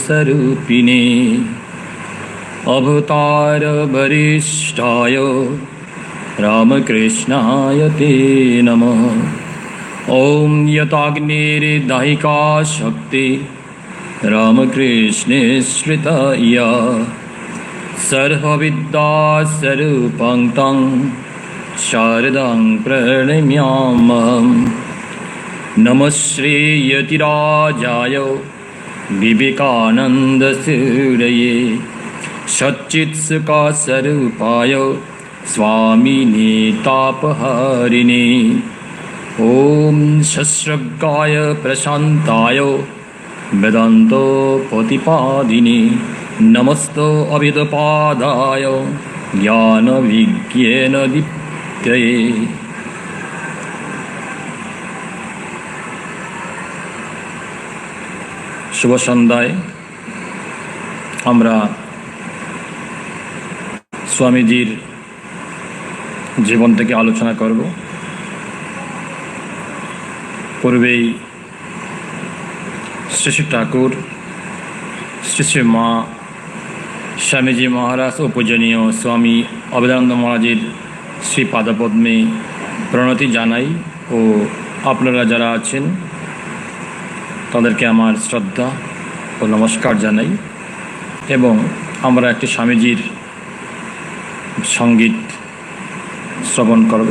स्वरूपिणे अवतार वरिष्ठाय रामकृष्णाय ते नमः। ॐ यताग्निर्दाहिका शक्ति रामकृष्णे श्रितया सर्वविद्यास्वरूपं तं शारदां प्रणम्यामहम्। नमः श्री यतिराजाय विवेकानन्दसूरये सच्चित्सुखस्वरूपाय स्वामिने तापहारिणे। ॐ सस्रगाय प्रशान्ताय वेदान्तप्रतिपादिने नमस्तो अभिधपादाय ज्ञानविज्ञानदीप्तये। शुभ सन्ध्याय আমরা স্বামীজির জীবন থেকে আলোচনা করব। পূর্বেই শ্রী শ্রী ঠাকুর, শ্রী শ্রী মা স্বামীজি মহারাজ ও পূজনীয় স্বামী অভেদানন্দ মহারাজের শ্রী পাদপদ্মে প্রণতি জানাই ও আপনারা যারা আছেন তাদেরকে আমার শ্রদ্ধা ও নমস্কার জানাই। এবং আমরা একটি স্বামীজির সঙ্গীত শ্রবণ করব,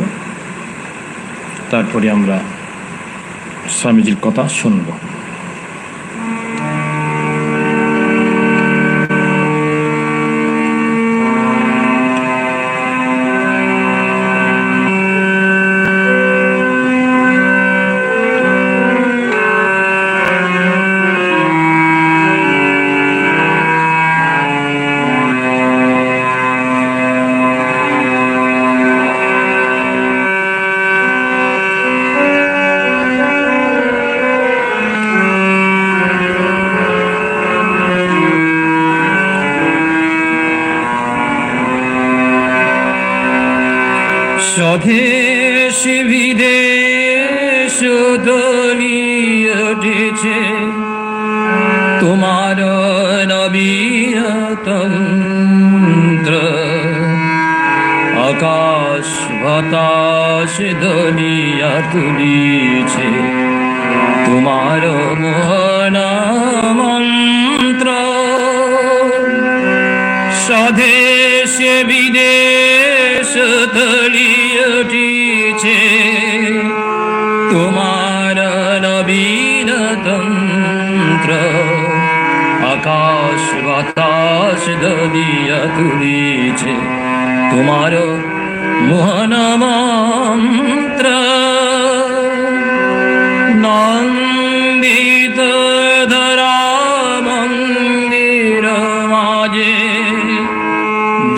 তারপরে আমরা স্বামীজির কথা শুনব। স্বদেশ বিদেশ দলিয়ে উঠেছে তোমার নবীনতন্ত্র, আকাশ বাতাস দলিয়া তুলিছে তোমার মোহনা মন্ত্র। স্বদেশ বিদেশ তলিয়ে উঠেছে তোমার নবীনতন্ত্র, আকাশ বাতাস দলিয়া তুলিছে তোমার মোহন মন্ত্র। নন্দিত ধরা মন্দির মাঝে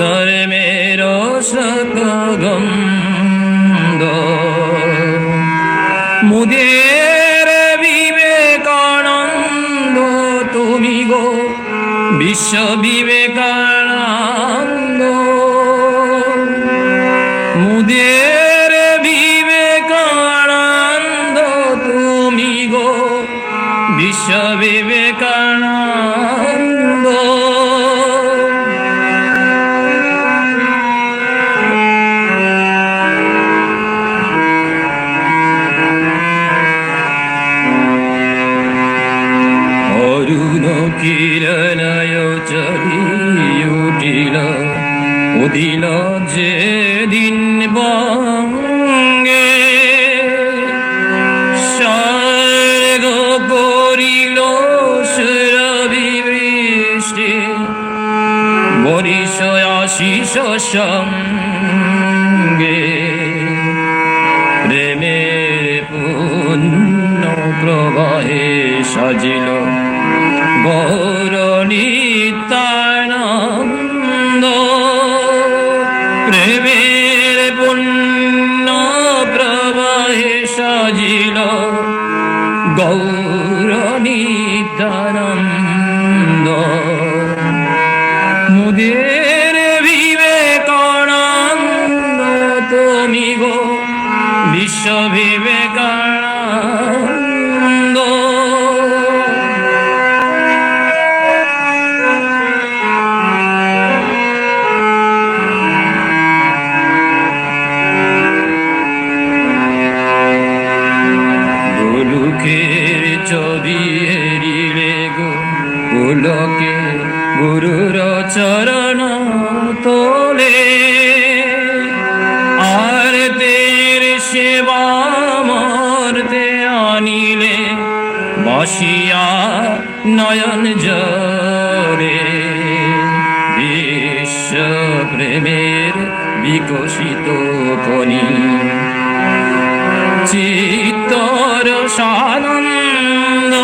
ধর্মের সকগন্ধ, মুদের বিবেকানন্দ তুমি গো বিশ্ব বিবেকানন্দ। মুদের বিবেকানন্দ তুমি গো বিশ্ব বিবেকানন্দ। কিরণয় চলি উঠিল উদিল যে দিন বঙ্গে, স্বর্গ করিল সুরভি বৃষ্টি বরিশ আশিস সঙ্গে। প্রেমের পূর্ণ প্রবাহে সাজিল গৌর নিত্যানন্দ, প্রেমের পুণ্য প্রবাহে সাজিল গৌর নিত্যানন্দ। মুদের বিবেকানন্দ তুমি গো বিশ্ব বিবেকানন্দ। সেবকে গুরুর চরণ তোলে, আর তের সেবা মর্তে আনিলে বসিয়া নয়ন জরে। বিশ্ব প্রেমের বিকশিত কনি চিত্তর সানন্দ,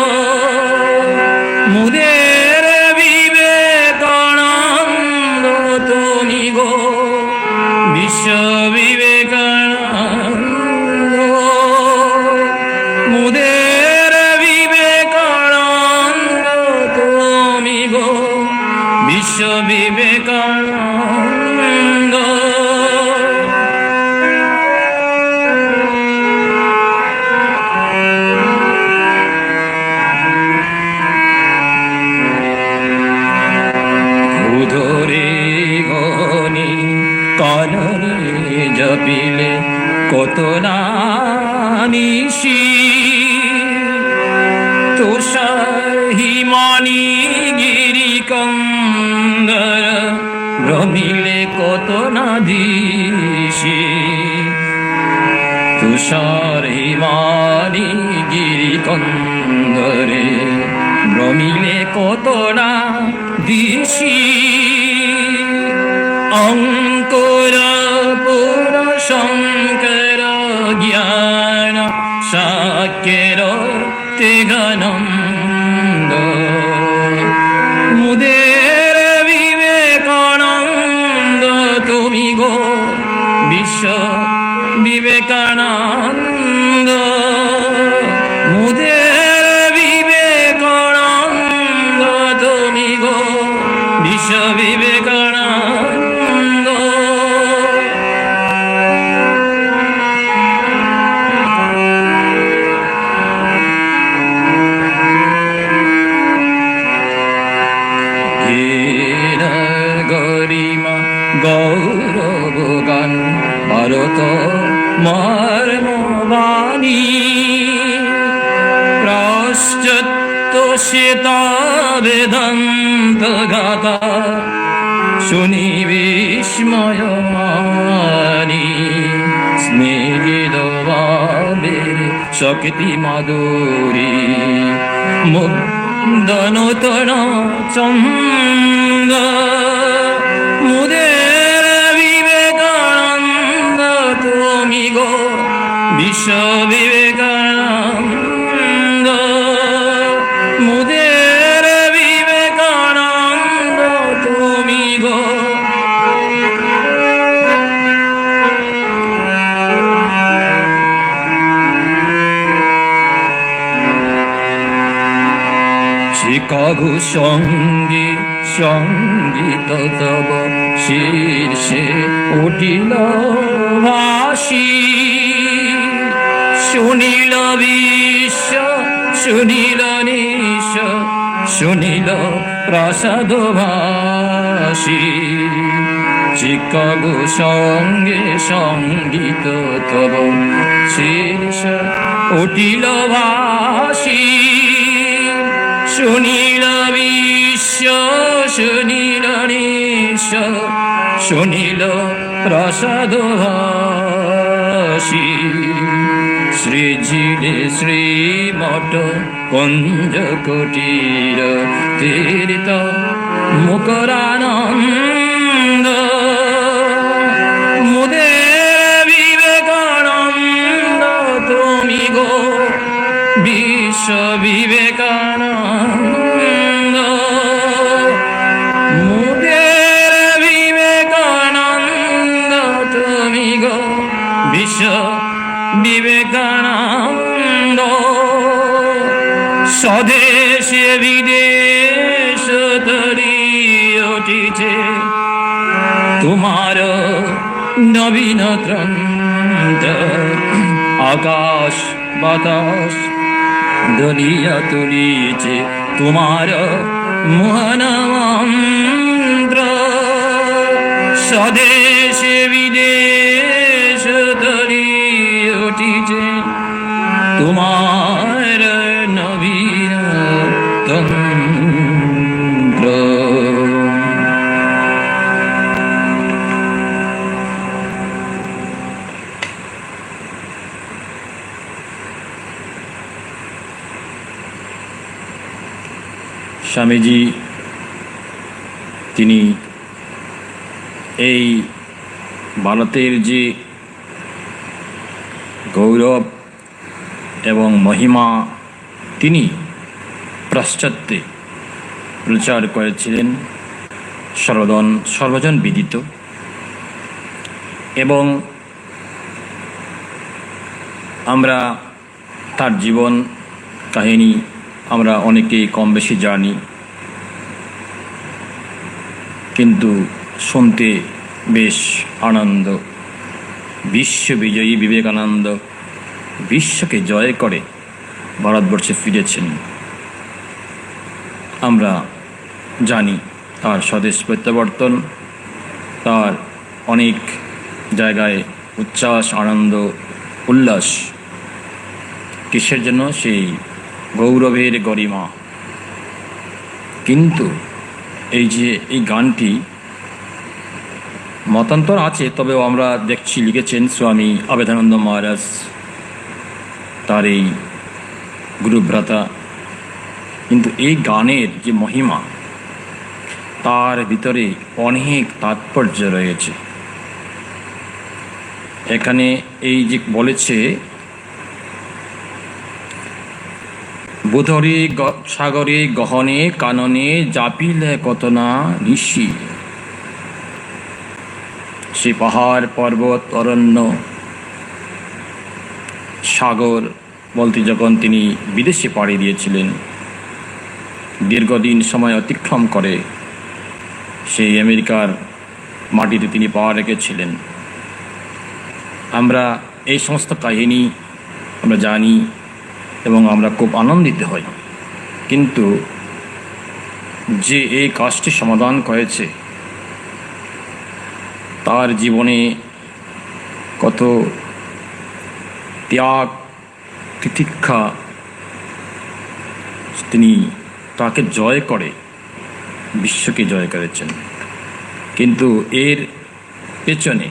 মুদের বিবেকানন্দ তুমি গো বিশ্ব বিবেকানন্দ। মুদের বিবেকানন্দ তুমি গো বিশ্ব বিবেকানন্দ। কাননে জপিলে কত না নিশি, তুষার হিমানি গিরি কন্দর ভ্রমিলে কত না দিশি। তুষার হিমানি গিরি কন্দরে ভ্রমিলে কত না দিশি। অঙ্কুর পুর শঙ্কর জ্ঞান সাক্যের তেগানন্দ, মুদের বিবেকানন্দ তুমি গো বিশ্ব বিবেকানন্দ। মুদের বিবেকানন্দ তুমি গো বিশ্ব বিবেকানন্দ। গরিমা গৌরব গান ভারত মর্মবাণী, প্রাশ্চাত্য শ্বেতা বেদান্ত গাথা শুনি বিস্ময় মানি। স্নিগ্ধ ভাবের শক্তি মাধুরী মুগ্ধ নূতন চন্দ, মুদের বিবেকানন্দ তুমি গো বিশ্ব বিবেকানন্দ। মুদের বিবেকানন্দ তুমি গো শিকাগো সঙ্গী সঙ্গীত তব শীর্ষে উঠিল ভাসি। শুনিল বিশ্ব শুনিল নিশ শুনিল প্রসাদ ভাসি। শিকাগো সঙ্গে সঙ্গীত তব শীর্ষ উঠিল ভাসি। শুনিল বিশ্ব শুনিল নিশ শুনিল প্রসাদ ভাসি। শ্রীঝিলে শ্রীমঠ কুঞ্জ কুটির তীর্থ মুকরানন্দ, মুদের বিবেকানন্দ তুমি গো বিশ্ব বিবেকানন্দ। মুদের বিবেকানন্দ তুমি গো বিশ্ব বিবেকানন্দ। স্বদেশে বিদেশ তরি উঠিছে তোমার নবীন ত্রন্ত। আকাশ বাতাস দলিয়া তুলিছে তোমার মোহন মন্ত্র। স্বদেশে বিদেশ তরি উঠিছে তোমার নবীন তন্ত্র। স্বামীজি তিনি এই ভারতের যে গৌরব এবং মহিমা তিনি পাশ্চাত্যে প্রচার করেছিলেন, সর্বজন বিদিত। এবং আমরা তার জীবন কাহিনী আমরা অনেকেই কম বেশি জানি, কিন্তু শুনতে বেশ আনন্দ। বিশ্ববিজয়ী বিবেকানন্দ বিশ্বকে জয় করে ভারতবর্ষে ফিরেছেন। আমরা জানি তার স্বদেশ প্রত্যাবর্তন, তার অনেক জায়গায় উচ্ছ্বাস, আনন্দ, উল্লাস। কিসের জন্য? সেই গৌরবের গরিমা। কিন্তু এই যে এই গানটি মতান্তর আছে, তবেও আমরা দেখছি লিখেছেন স্বামী অভেদানন্দ মহারাজ, তার এই গুরুভ্রাতা। কিন্তু এই গানের যে মহিমা, তার ভিতরে অনেক তাৎপর্য রয়েছে। এখানে এই যে বলেছে, বুধরে সাগরে গহনে কাননে জাপিলে কত না ঋষি। সে পাহাড় পর্বত অরণ্য সাগর বলতে যখন তিনি বিদেশে পাড়ি দিয়েছিলেন, দীর্ঘদিন সময় অতিক্রম করে সেই আমেরিকার মাটিতে তিনি পা রেখেছিলেন। আমরা এই সমস্ত কাহিনী আমরা জানি এবং আমরা খুব আনন্দিত হই। কিন্তু যে এই কাজটি সমাধান করেছে, তার জীবনে কত ত্যাগ, তিতিক্ষা, তিনি তাকে জয় করে বিশ্বকে জয় করেছেন। কিন্তু এর পেছনে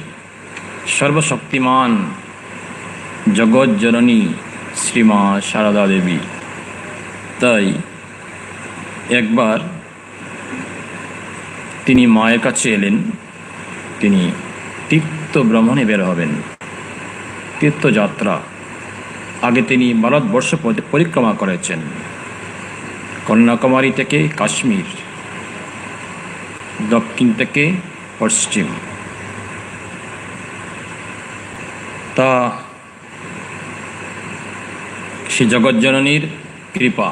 সর্বশক্তিমান জগৎ জননী শ্রীমা সারদা দেবী। তাই একবার তিনি মায়ের কাছে এলেন, তিনি তীর্থ ভ্রমণে বের হবেন, তীর্থযাত্রা। আগে তিনি ভারতবর্ষ পরিক্রমা করেছেন, কন্যাকুমারী থেকে কাশ্মীর, দক্ষিণ থেকে পশ্চিম। তা সে জগৎজননীর কৃপা।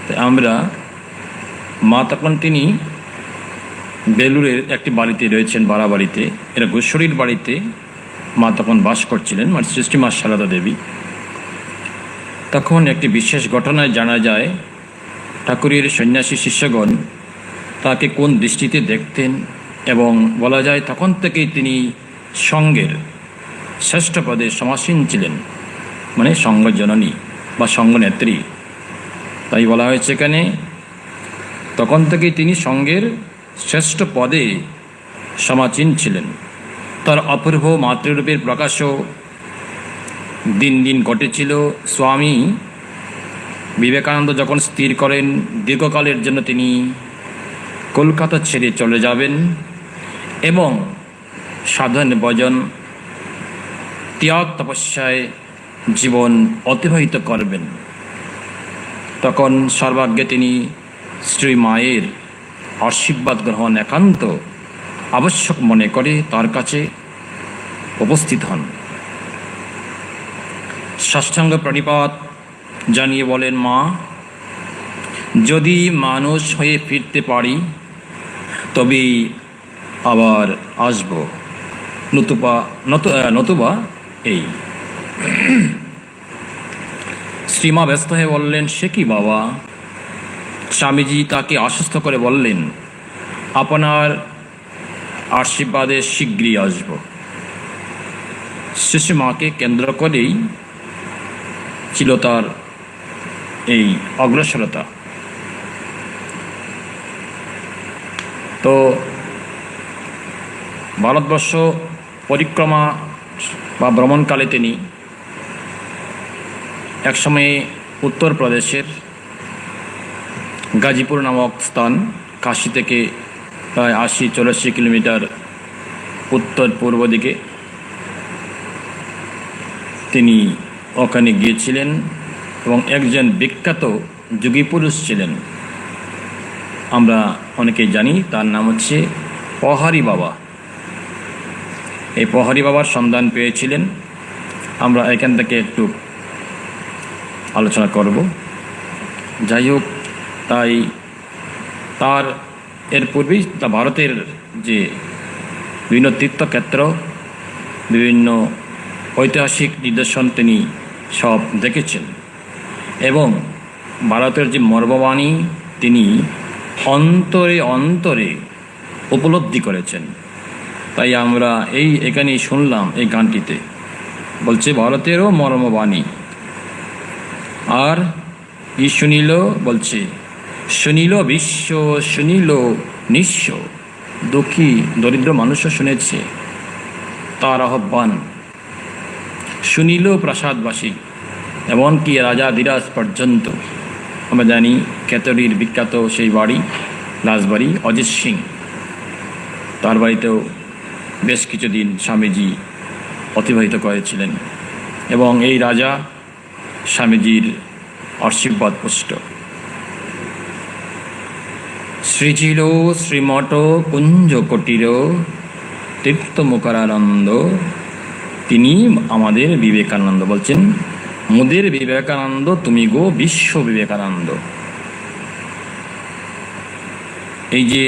তাই আমরা মা তখন তিনি বেলুরের একটি বাড়িতে রয়েছেন, বাড়াবাড়িতে, এরা গোস্বরীর বাড়িতে মা তখন বাস করছিলেন, মানে সৃষ্টিমা সারদা দেবী। তখন একটি বিশেষ ঘটনায় জানা যায়, ঠাকুরের সন্ন্যাসী শিষ্যগণ তাকে কোন দৃষ্টিতে দেখতেন, এবং বলা যায় তখন থেকেই তিনি সঙ্ঘের শ্রেষ্ঠ পদে সমাসীন ছিলেন, মানে সঙ্ঘজননী বা সঙ্ঘনেত্রী। তাই বলা হয়েছে এখানে, তখন থেকেই তিনি সঙ্ঘের শ্রেষ্ঠ পদে সমাসীন ছিলেন। তার অপূর্ব মাতৃরূপের প্রকাশও দিন দিন ঘটেছিল। স্বামী বিবেকানন্দ যখন স্থির করেন দীর্ঘকালের জন্য তিনি কলকাতা ছেড়ে চলে যাবেন এবং সাধন ভজন ত্যাগ তপস্যায় জীবন অতিবাহিত করবেন, তখন সর্বাগ্যে তিনি শ্রী মায়ের আশীর্বাদ গ্রহণ একান্ত আবশ্যক মনে করে তার কাছে উপস্থিত হন। সাষ্টাঙ্গ প্রণিপাত জানিয়ে বলেন, মা, যদি মানুষ হয়ে ফিরতে পারি তবেই আবার আসব, নতুবা এই। শ্রীমা ব্যস্ত হয়ে বললেন, সে কি বাবা? স্বামীজি তাকে আশ্বস্ত করে বললেন, আপনার আশীর্বাদে শীঘ্রই আসব। শিশু মাকে কেন্দ্র করেই ছিল তার এই অগ্রসরতা। তো ভারতবর্ষ পরিক্রমা বা ভ্রমণকালে তিনি একসময়ে উত্তরপ্রদেশের গাজীপুর নামক স্থান কাশী থেকে প্রায় ৮০-৮৪ কিলোমিটার উত্তর পূর্ব দিকে তিনি ওখানে গিয়েছিলেন এবং একজন বিখ্যাত যোগী পুরুষ ছিলেন। আমরা অনেকেই জানি তার নাম হচ্ছে পহারি বাবা। এই পহারি বাবার সন্ধান পেয়েছিলেন। আমরা এখান থেকে একটু আলোচনা করব। যাই হোক, তাই তার এর পূর্বেই তা ভারতের যে বিভিন্ন তীর্থক্ষেত্র, বিভিন্ন ঐতিহাসিক নিদর্শন তিনি সব দেখেছেন এবং ভারতের যে মর্মবাণী তিনি অন্তরে অন্তরে উপলব্ধি করেছেন। তাই আমরা এখানেই শুনলাম এই গানটিতে বলছে ভারতেরও মর্মবাণী। আর কি শুনিল বলছে, শুনিল বিশ্ব, শুনিল নিঃস্ব, দুঃখী দরিদ্র মানুষও শুনেছে তার আহ্বান, শুনিল প্রাসাদবাসী, এমনকি রাজা ধীরাজ পর্যন্ত। আমরা জানি কেতরির বিখ্যাত সেই বাড়ি, রাজবাড়ি অজিত সিং, তার বাড়িতেও বেশ কিছুদিন স্বামীজি অতিবাহিত করেছিলেন এবং এই রাজা স্বামীজির আশীর্বাদ পুষ্ট। শ্রীচির শ্রীমঠ কুঞ্জ কুটির তীর্থমুখারানন্দ, তিনি আমাদের বিবেকানন্দ। বলছেন মুদের বিবেকানন্দ, তুমি গো বিশ্ব বিবেকানন্দ। এই যে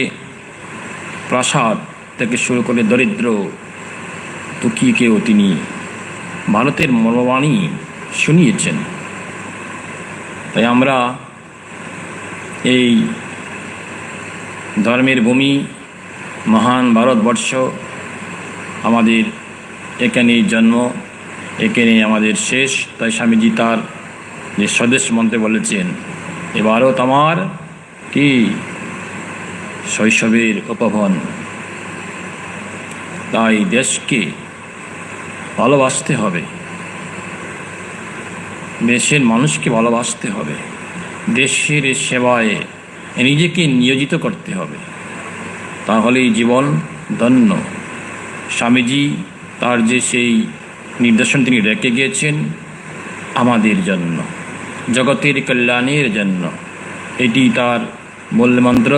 প্রাসাদ থেকে শুরু করে দরিদ্র দুঃখীকেও তিনি ভারতের মর্মবাণী শুনিয়েছেন। তাই আমরা এই ধর্মের ভূমি মহান ভারতবর্ষ, আমাদের এখানেই জন্ম, এখানে আমাদের শেষ। তাই স্বামীজি তার যে স্বদেশ মন্ত্রে বলেছেন, এ ভারত আমার কি শৈশবের উপবন। তাই দেশকে ভালোবাসতে হবে, দেশের মানুষকে ভালোবাসতে হবে, দেশের সেবায় নিজেকে নিয়োজিত করতে হবে, তাহলেই জীবন ধন্য। স্বামীজি তার যে সেই নির্দেশন তিনি রেখে গিয়েছেন আমাদের জন্য, জগতের কল্যাণের জন্য। এটি তার মূলমন্ত্র,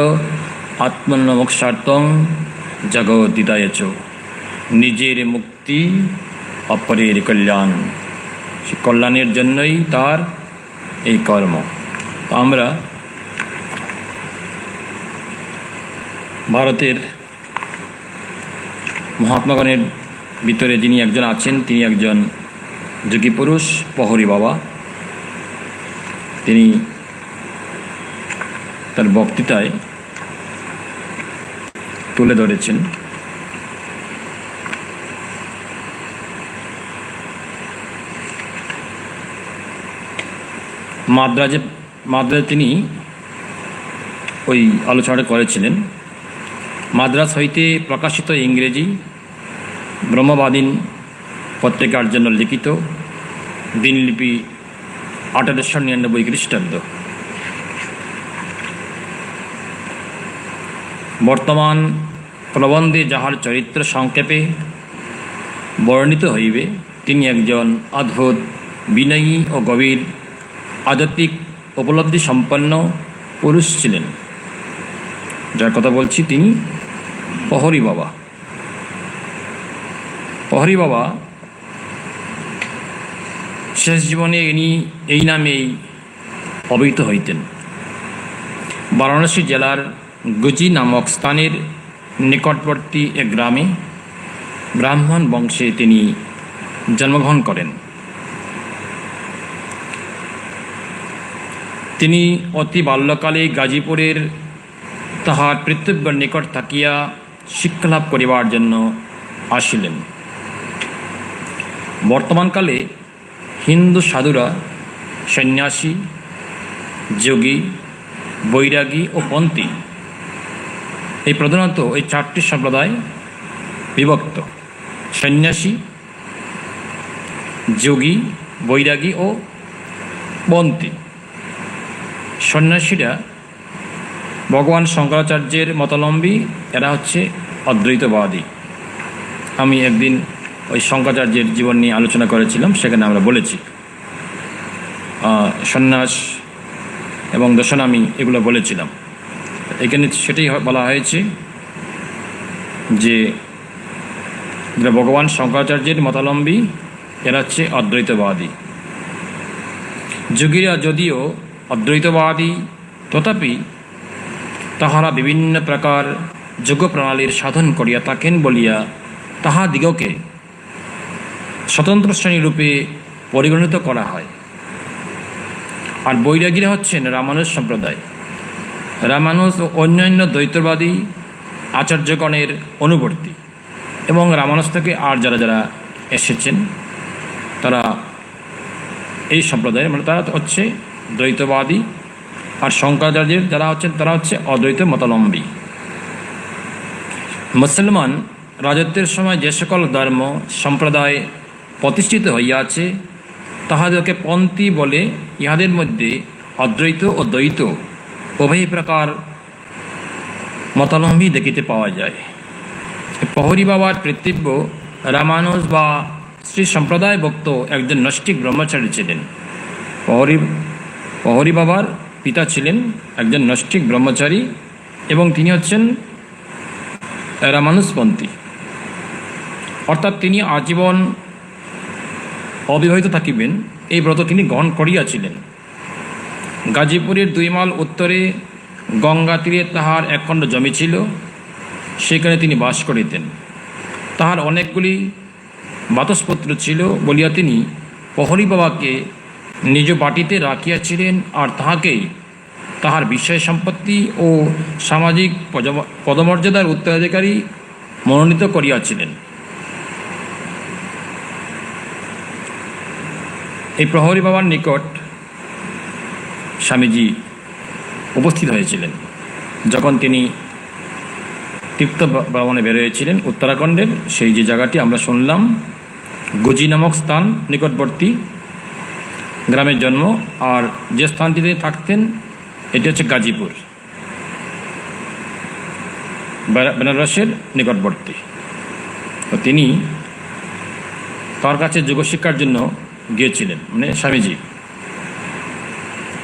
আত্মন্নমোক্ষার্থং জগদ্দিদায়চ, নিজের মুক্তি অপরের কল্যাণ। সে কল্যাণের জন্যই তার এই কর্ম। আমরা ভারতের মহাত্মাগণের ভিতরে যিনি একজন আছেন, তিনি একজন যোগী পুরুষ, পহরি বাবা। তিনি তার বক্তৃতায় তুলে ধরেছেন মাদ্রাজে তিনি ওই আলোচনাটা করেছিলেন। মাদ্রাজ হইতে প্রকাশিত ইংরেজি ব্রহ্মবাদীন পত্রিকার জন্য লিখিত দিনলিপি 1899 খ্রিস্টাব্দ। বর্তমান প্রবন্ধে যাহার চরিত্র সংক্ষেপে বর্ণিত হইবে, তিনি একজন অদ্ভুত বিনয়ী ও গভীর আধ্যাত্মিক উপলব্ধি সম্পন্ন পুরুষ ছিলেন। যার কথা বলছি তিনি পহরি বাবা। পহরি বাবা শেষ জীবনে ইনি এই নামেই অভিহিত হইতেন। বারাণসী জেলার গুজি নামক স্থানের নিকটবর্তী এক গ্রামে ব্রাহ্মণ বংশে তিনি জন্মগ্রহণ করেন। তিনি অতি বাল্যকালে গাজীপুরের তাহার পিতৃব্যের নিকট থাকিয়া শিক্ষালাভ করিবার জন্য আসিলেন। বর্তমানকালে হিন্দু সাধুরা সন্ন্যাসী, যোগী, বৈরাগী ও পন্থী, এই প্রধানত এই চারটি সম্প্রদায় বিভক্ত। সন্ন্যাসী, যোগী, বৈরাগী ও পন্থী। সন্ন্যাসীরা ভগবান শঙ্করাচার্যের মতাবলম্বী এরা হচ্ছে অদ্বৈতবাদী। আমি একদিন ওই শঙ্করাচার্যের জীবন নিয়ে আলোচনা করেছিলাম, সেখানে আমরা বলেছি সন্ন্যাস এবং দশনামি এগুলো বলেছিলাম। এখানে সেটাই বলা হয়েছে যে ভগবান শঙ্করাচার্যের মতাবলম্বী এরা হচ্ছে অদ্বৈতবাদী। যোগীরা যদিও অদ্বৈতবাদী, তথাপি তাহারা বিভিন্ন প্রকার যোগ প্রণালীর সাধন করিয়া থাকেন বলিয়া তাহাদিগকে স্বতন্ত্র শ্রেণীরূপে পরিগণিত করা হয়। আর বৈরাগীরা হচ্ছেন রামানুজ সম্প্রদায়। রামানুজ ও অন্যান্য দ্বৈতবাদী আচার্যগণের অনুবর্তী, এবং রামানুজ থেকে আর যারা যারা এসেছেন তারা এই সম্প্রদায়ের, মানে তারা হচ্ছে দ্বৈতবাদী। আর শঙ্করাচার্যের যারা হচ্ছেন তারা হচ্ছে অদ্বৈত মতাবলম্বী। মুসলমান রাজত্বের সময় যে সকল ধর্ম সম্প্রদায় প্রতিষ্ঠিত হইয়াছে তাহাদেরকে পন্থী বলে। ইহাদের মধ্যে অদ্বৈত ও দ্বৈত উভয় প্রকার মতাবলম্বী দেখিতে পাওয়া যায়। প্রহরী বাবার পিতৃব্য রামানুজ বা শ্রী সম্প্রদায় ভক্ত একজন নৈষ্ঠিক ব্রহ্মচারী ছিলেন। প্রহরী বাবার পিতা ছিলেন একজন নৈষ্ঠিক ব্রহ্মচারী এবং তিনি হচ্ছেন রামানুজপন্থী, অর্থাৎ তিনি আজীবন অবিবাহিত থাকিবেন এই ব্রত তিনি গ্রহণ করিয়াছিলেন। গাজীপুরের 2 মাইল উত্তরে গঙ্গা তীরে তাহার একখণ্ড জমি ছিল, সেখানে তিনি বাস করিতেন। তাহার অনেকগুলি বাতস্পত্র ছিল বলিয়া তিনি প্রহরী বাবাকে নিজ বাটিতে রাখিয়াছিলেন, আর তাহাকেই তাহার বিষয় সম্পত্তি ও সামাজিক পদমর্যাদার উত্তরাধিকারী মনোনীত করিয়াছিলেন। এই প্রহরী বাবার নিকট স্বামীজি উপস্থিত হয়েছিলেন যখন তিনি তীর্থ ভ্রমণে বেরোয়েছিলেন উত্তরাখণ্ডের সেই যে জায়গাটি আমরা শুনলাম, গুজি নামক স্থান নিকটবর্তী গ্রামের জন্ম। আর যে স্থানটিতে থাকতেন এটি হচ্ছে গাজীপুর, বেনারসের নিকটবর্তী। তো তিনি তার কাছে যোগশিক্ষার জন্য গিয়েছিলেন, মানে স্বামীজি।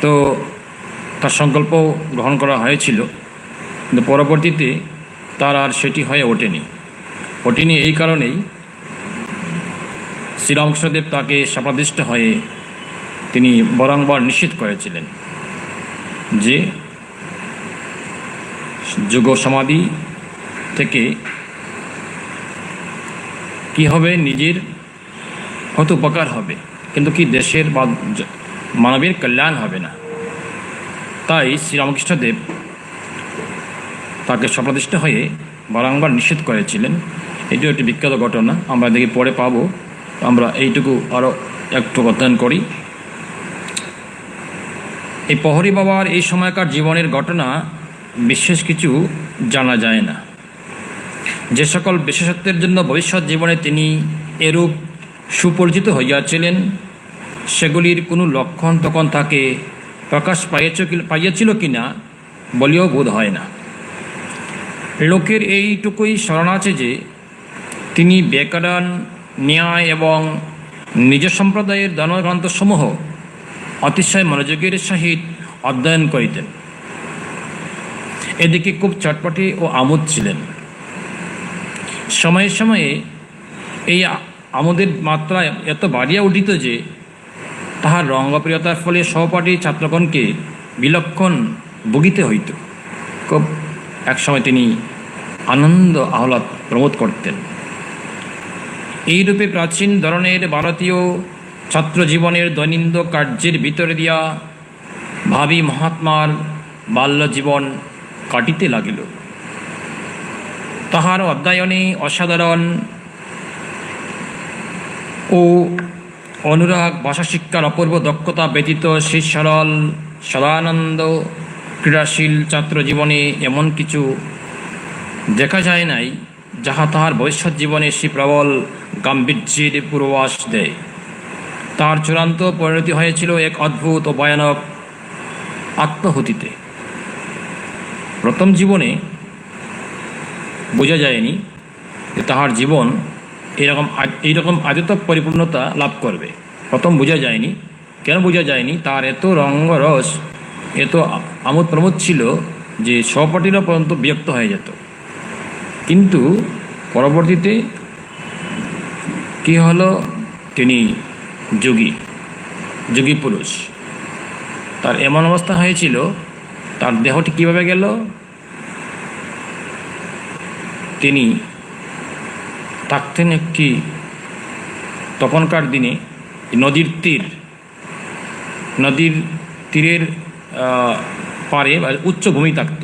তো তার সংকল্প গ্রহণ করা হয়েছিল, কিন্তু পরবর্তীতে তার আর সেটি হয়ে ওঠেনি। এই কারণেই শ্রীরামকৃষ্ণদেব তাকে শাপাদিষ্ট হয়ে তিনি বারংবার নিষেধ করেছিলেন যে যোগ সমাধি থেকে কি হবে, নিজের হয়তো উপকার হবে কিন্তু কি দেশের বা মানবের কল্যাণ হবে না। তাই শ্রীরামকৃষ্ণদেব তাকে স্বপ্নদিষ্ট হয়ে বারংবার নিষেধ করেছিলেন। এটিও একটি বিখ্যাত ঘটনা, আমরা দেখি পরে পাবো। আমরা এইটুকু আরও একটু অধ্যয়ন করি। এই প্রহরী বাবার এই সময়কার জীবনের ঘটনা বিশেষ কিছু জানা যায় না। যে সকল বিশেষত্বের জন্য ভবিষ্যৎ জীবনে তিনি এরূপ সুপরিচিত হইয়াছিলেন সেগুলির কোনো লক্ষণ তখন তাকে প্রকাশ পাইয়াছিল কিনা বলিও বোধ হয় না। লোকের এইটুকুই স্মরণ আছে যে তিনি ব্যাকরণ, ন্যায় এবং নিজ সম্প্রদায়ের ধর্মগ্রন্থসমূহ অতিশয় মনোযোগের সহিত অধ্যয়ন করিতেন। এদিকে খুব চটপটে ও আমোদ ছিলেন। সময়ে সময়ে এই আমোদের মাত্রা এত বাড়িয়া উঠিত যে তাহার রঙ্গপ্রিয়তার ফলে সহপাঠী ছাত্রগণকে বিলক্ষণ ভুগিতে হইত। খুব একসময় তিনি আনন্দ আহ্লাদ প্রমোদ করতেন। এইরূপে প্রাচীন ধরনের ভারতীয় ছাত্র জীবনের দৈনন্দিন কার্যের ভিতরে দিয়া ভাবী মহাত্মার বাল্যজীবন কাটিতে লাগিল। তাহার অধ্যয়নে অসাধারণ ও অনুরাগ, ভাষা শিক্ষার অপূর্ব দক্ষতা ব্যতীত সেই সরল সদানন্দ ক্রীড়াশীল ছাত্র জীবনে এমন কিছু দেখা যায় নাই যাহা তাহার ভবিষ্যৎ জীবনে সে প্রবল গাম্ভীর্যের পূর্বাভাস দেয়। তার চূড়ান্ত পরিণতি হয়েছিল এক অদ্ভুত ও ভয়ানক আত্মহুতিতে। প্রথম জীবনে বোঝা যায়নি যে তাহার জীবন এইরকম আজতক পরিপূর্ণতা লাভ করবে। প্রথম বোঝা যায়নি। কেন বোঝা যায়নি? তার এত রঙ্গরস, এত আমোদ প্রমোদ ছিল যে সহপাঠীরা পর্যন্ত বিরক্ত হয়ে যেত। কিন্তু পরবর্তীতে কি হলো, তিনি যোগী পুরুষ। তার এমন অবস্থা হয়েছিল, তার দেহটি কিভাবে গেল? তিনি থাকতেন একটি, তখনকার দিনে নদীর তীরের পারে উচ্চভূমি থাকত।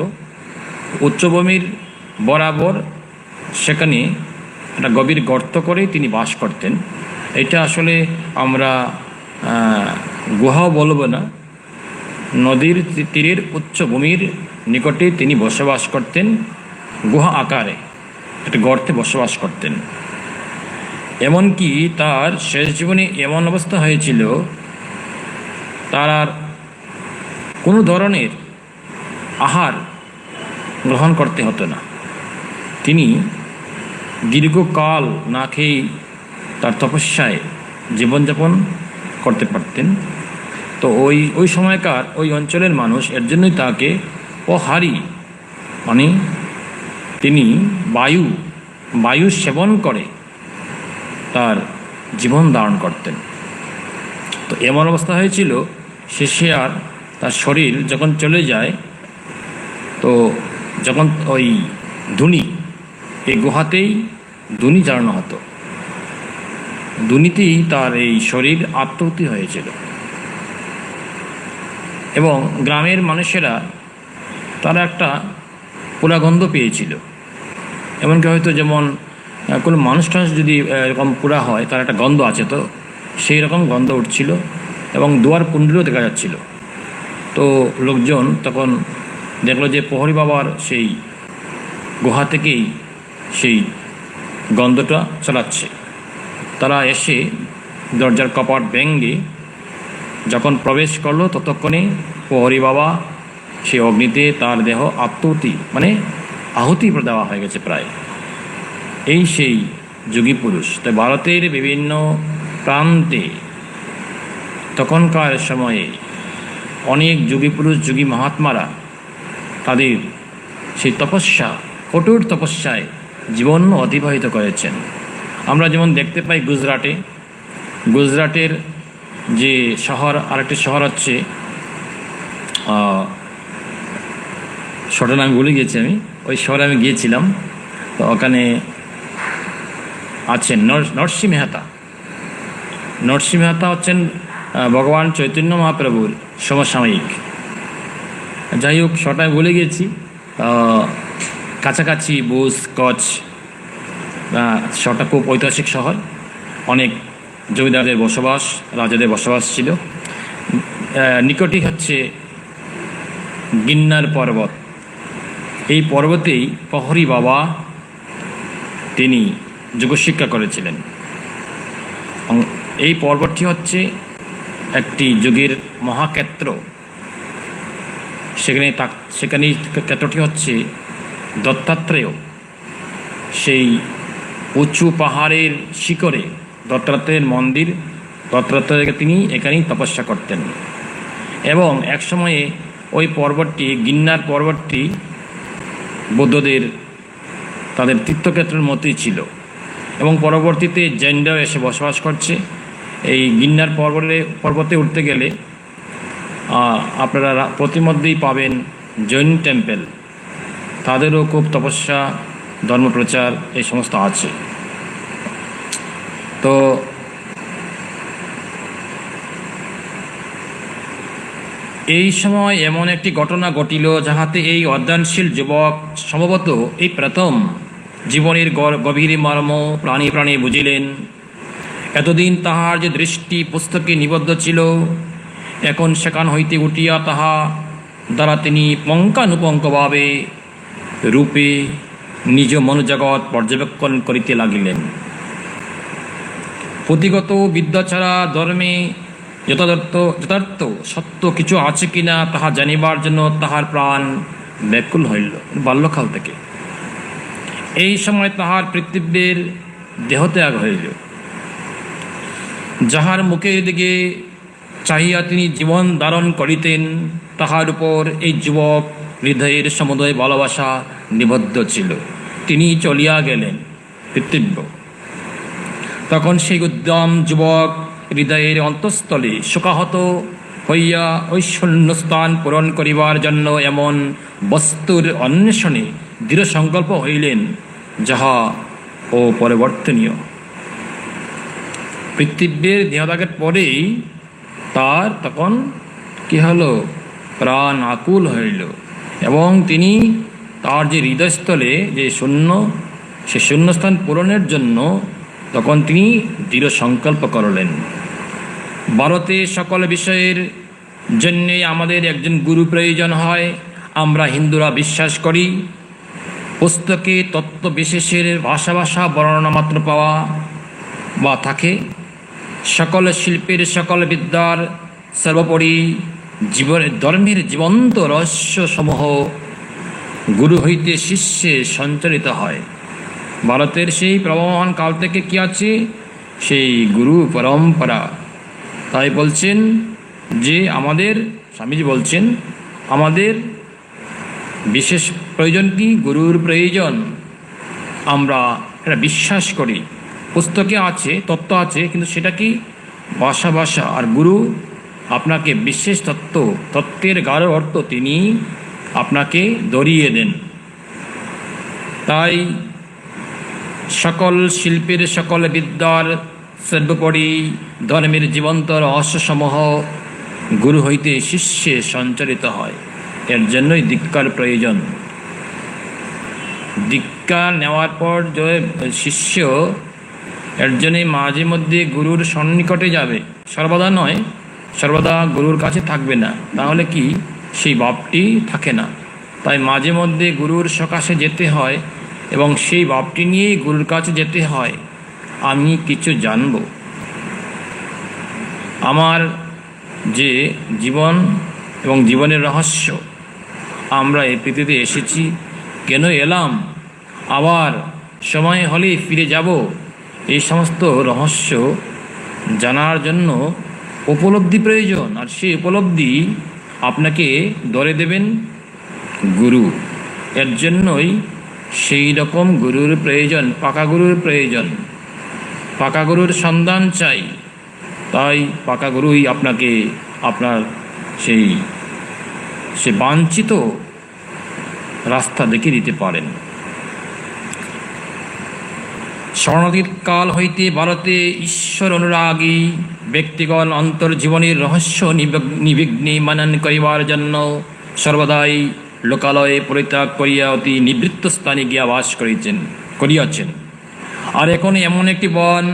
উচ্চভূমির বরাবর সেখানে একটা গভীর গর্ত করে তিনি বাস করতেন। এটা আসলে আমরা গুহাও বলবো না, নদীর তীরের উচ্চভূমির নিকটে তিনি বসবাস করতেন। গুহা আকারে একটা গর্তে বসবাস করতেন। এমনকি তার শেষ জীবনে এমন অবস্থা হয়েছিল, তার আর কোনো ধরনের আহার গ্রহণ করতে হতো না। তিনি দীর্ঘকাল না খেয়ে তার তপস্যায় জীবনযাপন করতে পারতেন। তো ওই সময়কার ওই অঞ্চলের মানুষ এর জন্যই তাকে অহারি, মানে তিনি বায়ু সেবন করে তার জীবন ধারণ করতেন। তো এমন অবস্থা হয়েছিল, শেষে আর তার শরীর যখন চলে যায়, তো যখন ওই ধুনি, এই গুহাতেই ধুনি জ্বালানো হতো, ধুনিতেই তার এই শরীর আত্মাহুতি হয়েছিল। এবং গ্রামের মানুষেরা তারা একটা পোড়া গন্ধ পেয়েছিল। এমনকি হয়তো যেমন কোনো মানুষ যদি এরকম পোড়া হয়, তার একটা গন্ধ আছে, তো সেই রকম গন্ধ উঠছিল এবং দুয়ার কুণ্ডলিও দেখা যাচ্ছিল। তো লোকজন তখন দেখলো যে প্রহরী বাবার সেই গুহা থেকেই সেই গন্ধটা চালাচ্ছে। তারা এসে দরজার কপাট ভেঙে যখন প্রবেশ করলো, ততক্ষণে প্রহরী বাবা সেই অগ্নিতে তার দেহ আহুতি দেওয়া হয়ে গেছে প্রায়। এই সেই যোগী পুরুষ। তাই ভারতের বিভিন্ন প্রান্তে তখনকার সময়ে অনেক যোগী পুরুষ, যোগী মহাত্মারা তাদের সেই কঠোর তপস্যায় জীবন অতিবাহিত করেছেন। আমরা যেমন দেখতে পাই গুজরাটের যে শহর, আরেকটি শহর হচ্ছে, শহরের নাম ভুলে গিয়েছি আমি, ওই শহরে আমি গিয়েছিলাম। তো ওখানে আছেন নরসিংহ মেহতা হচ্ছেন ভগবান চৈতন্য মহাপ্রভুর সমসাময়িক। যাই হোক, শহরটা আমি ভুলে গিয়েছি। কাছাকাছি বুজ কচ্ছ, শহরটা খুব ঐতিহাসিক শহর। অনেক জমিদারদের বসবাস, রাজাদের বসবাস ছিল। নিকটই হচ্ছে গিন্নার পর্বত। এই পর্বতেই প্রহরী বাবা তিনি যোগশিক্ষা করেছিলেন। এই পর্বতটি হচ্ছে একটি যোগের মহাক্ষেত্র। সেখানে ক্ষেত্রটি হচ্ছে দত্তাত্রেয়। সেই উঁচু পাহাড়ের শিখরে দত্তাত্রেয়ের মন্দির, দত্তাত্রেয়কে তিনি এখানেই তপস্যা করতেন। এবং এক সময়ে ওই পর্বতটি, গিন্নার পর্বতটি বৌদ্ধদের তাদের তীর্থক্ষেত্রের মতোই ছিল। এবং পরবর্তীতে জৈনরাও এসে বসবাস করছে। এই গিন্নার পর্বতে উঠতে গেলে আপনারা প্রতিমধ্যেই পাবেন জৈন টেম্পল। তাদেরও খুব তপস্যা, ধর্মপ্রচার এই সমস্ত আছে। তো এই সময় এমন একটি ঘটনা ঘটিল, যাহাতে এই অধ্যয়নশীল যুবক সম্ভবত এই প্রথম জীবনের গভীর মর্ম প্রাণী প্রাণী বুঝিলেন। এতদিন তাহার যে দৃষ্টি পুস্তকে নিবদ্ধ ছিল, এখন সেখান হইতে উঠিয়া তাহা দ্বারা তিনি পঙ্কানুপঙ্কভাবে রূপে নিজ মনোজগৎ পর্যবেক্ষণ করিতে লাগিলেন। পুঁথিগত বিদ্যা ছাড়া ধর্মে যথার্থ সত্য কিছু আছে কিনা তাহা জানিবার জন্য তাহার প্রাণ ব্যাকুল হইল বাল্যকাল থেকে। এই সময় তাহার পিতৃব্যের দেহত্যাগ হইল। যাহার মুখের দিকে চাহিয়া তিনি জীবন ধারণ করিতেন, তাহার উপর এই যুবক হৃদয়ের সমুদয় ভালোবাসা নিবদ্ধ ছিল। তিনি চলিয়া গেলেন পিতৃব্য। তখন সেই উদ্যম যুবক হৃদয়ের অন্তঃস্থলে শোকাহত হইয়া ওই শূন্যস্থান পূরণ করিবার জন্য এমন বস্তুর অন্বেষণে দৃঢ় সংকল্প হইলেন যাহা অপরিবর্তনীয়। পিতৃব্যের দেহত্যাগের পরেই তার তখন কি হলো, প্রাণ আকুল হইল এবং তিনি তার যে হৃদয়স্থলে যে সে শূন্যস্থান পূরণের জন্য তখন তিনি দৃঢ় সংকল্প করলেন। ভারতে সকল বিষয়ের জন্যে আমাদের একজন গুরু প্রয়োজন হয়। আমরা হিন্দুরা বিশ্বাস করি পুস্তকে তত্ত্ব বিশেষের ভাষা বর্ণনা মাত্র পাওয়া বা থাকে। সকল শিল্পের সকল বিদ্যার সর্বোপরি ধর্মের জীবন্ত রহস্যসমূহ গুরু হইতে শিষ্যে সঞ্চারিত হয়। ভারতের সেই প্রবহমান কাল থেকে কি আছে, সেই গুরু পরম্পরা। তাই বলছেন যে আমাদের স্বামীজি বলছেন আমাদের বিশেষ প্রয়োজন কি, গুরুর প্রয়োজন। আমরা এটা বিশ্বাস করি, পুস্তকে আছে, তত্ত্ব আছে, কিন্তু সেটা কি ভাষা। আর গুরু আপনাকে বিশেষ তত্ত্বের গাঢ় অর্থ তিনি আপনাকে ধরিয়ে দেন। তাই সকল শিল্পের সকল বিদ্যার সর্বোপরি ধর্মের জীবন্ত রহস্যসমূহ গুরু হইতে শিষ্যে সঞ্চারিত হয়। এর জন্যই দীক্ষার প্রয়োজন। দীক্ষা নেওয়ার পর যে শিষ্য এর জন্যই মাঝে মধ্যে গুরুর সন্নিকটে যাবে, সর্বদা নয়, সর্বদা গুরুর কাছে থাকবে না, তাহলে কি সেই ভাবটি থাকে না। তাই মাঝে মধ্যে গুরুর সকাশে যেতে হয় এবং সেই ভাবটি নিয়েই গুরুর কাছে যেতে হয়। আমি কিছু জানব, আমার যে জীবন এবং জীবনের রহস্য, আমরা এই পৃথিবীতে এসেছি, কেন এলাম, আবার সময় হলেই ফিরে যাব, এই সমস্ত রহস্য জানার জন্য উপলব্ধি প্রয়োজন। আর সেই উপলব্ধি আপনাকে ধরে দেবেন গুরু। এর জন্যই সেই রকম গুরুর প্রয়োজন, পাকা গুরুর প্রয়োজন। পাকা গুরুর সন্ধান চাই। তাই পাকা গুরুই আপনাকে আপনার সে বাঞ্ছিত রাস্তা দেখিয়ে দিতে পারেন। স্বর্ণাতীত কাল হইতে ভারতে ঈশ্বর অনুরাগী ব্যক্তিগণ অন্তর্জীবনের রহস্য নিবিঘ্নে মনন করিবার জন্য সর্বদাই লোকালয়ে পরিত্যাগ করিয়া অতি নিবৃত্ত স্থানে গিয়া বাস করিয়াছেন। আর এখন এমন একটি বন,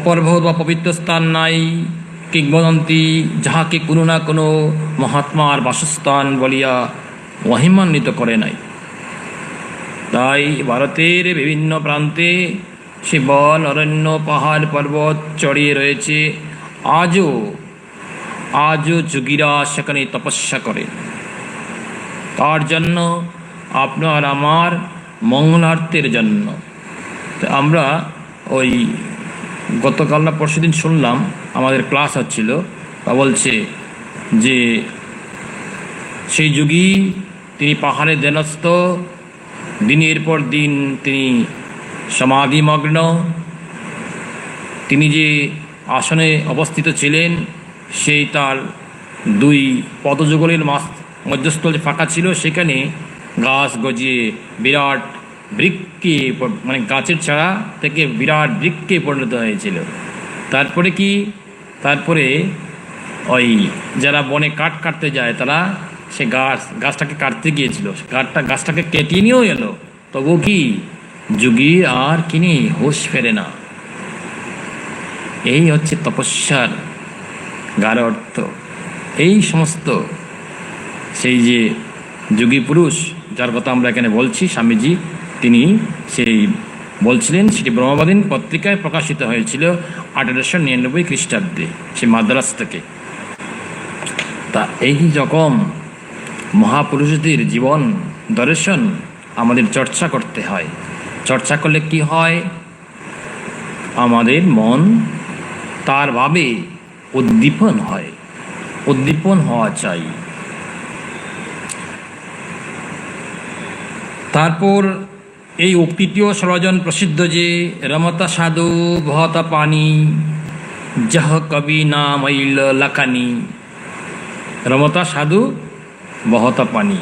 পর্বত বা পবিত্র স্থান নাই, কিংবদন্তি যাহাকে কোনো না কোনো মহাত্মার বাসস্থান বলিয়া মহিমান্বিত করে নাই। তাই ভারতের বিভিন্ন প্রান্তে সে বন, অরণ্য, পাহাড় পর্বত ছড়িয়ে রয়েছে। আজও যোগীরা সেখানে তপস্যা করে। তার জন্য আপনার আমার মঙ্গলার্থের জন্য। তো আমরা ওই গতকাল না পরশুদিন শুনলাম, আমাদের ক্লাস হচ্ছিল, তা বলছে যে সেই যোগী তিনি পাহাড়ে ধ্যানস্থ, দিনের পর দিন তিনি সমাধিমগ্ন। তিনি যে আসনে অবস্থিত ছিলেন সেই তার দুই পদযুগলের মধ্যস্থল ফাঁকা ছিল, সেখানে গাছ গজিয়ে বিরাট বৃক্ষে, মানে গাছের ছাড়া থেকে বিরাট বৃক্ষে পরিণত হয়েছিল। তারপরে ওই যারা বনে কাঠ কাটতে যায় তারা সে গাছটাকে কাটতে গিয়েছিল, গাছটাকে কেটে নিয়েও এলো, তবু কি যোগী আর কিনি হুঁশ ফেরে না। এই হচ্ছে তপস্যার গাঢ় অর্থ। এই সমস্ত সেই যে যোগী পুরুষ যার কথা আমরা এখানে বলছি, স্বামীজি তিনি সেই বলছিলেন, সেটি ব্রহ্মবাদীন পত্রিকায় প্রকাশিত হয়েছিল 1899 খ্রিস্টাব্দে, সে মাদ্রাস থেকে। তা এই রকম মহাপুরুষদের জীবন দর্শন আমাদের চর্চা করতে হয়। চর্চা করলে কি হয়? আমাদের মন তার ভাবে উদ্দীপন হয়, উদ্দীপন হওয়া চাই। তারপর এই উক্তিটিও সর্বজন প্রসিদ্ধ যে রমতা সাধু বহতা পানি যহ কবি না মৈল লাকানি। রমতা সাধু বহতা পানি,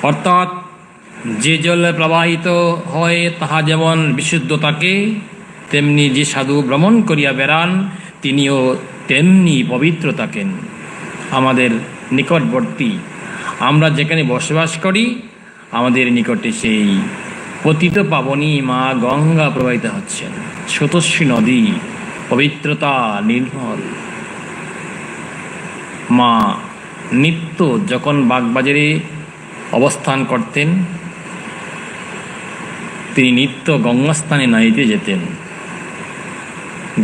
অর্থাৎ যে জল প্রবাহিত হয় তাহা যেমন বিশুদ্ধ থাকে, তেমনি যে সাধু ভ্রমণ করিয়া বেড়ান তিনিও তেমনি পবিত্র থাকেন। আমাদের নিকটবর্তী, আমরা যেখানে বসবাস করি, আমাদের নিকটে সেই পতিত পাবনী মা গঙ্গা প্রবাহিত হচ্ছেন, স্রোতস্বী নদী, পবিত্রতা নির্মল। মা নিত্য যখন বাগবাজারে অবস্থান করতেন, তিনি নিত্য গঙ্গাস্থানে নাইতে যেতেন।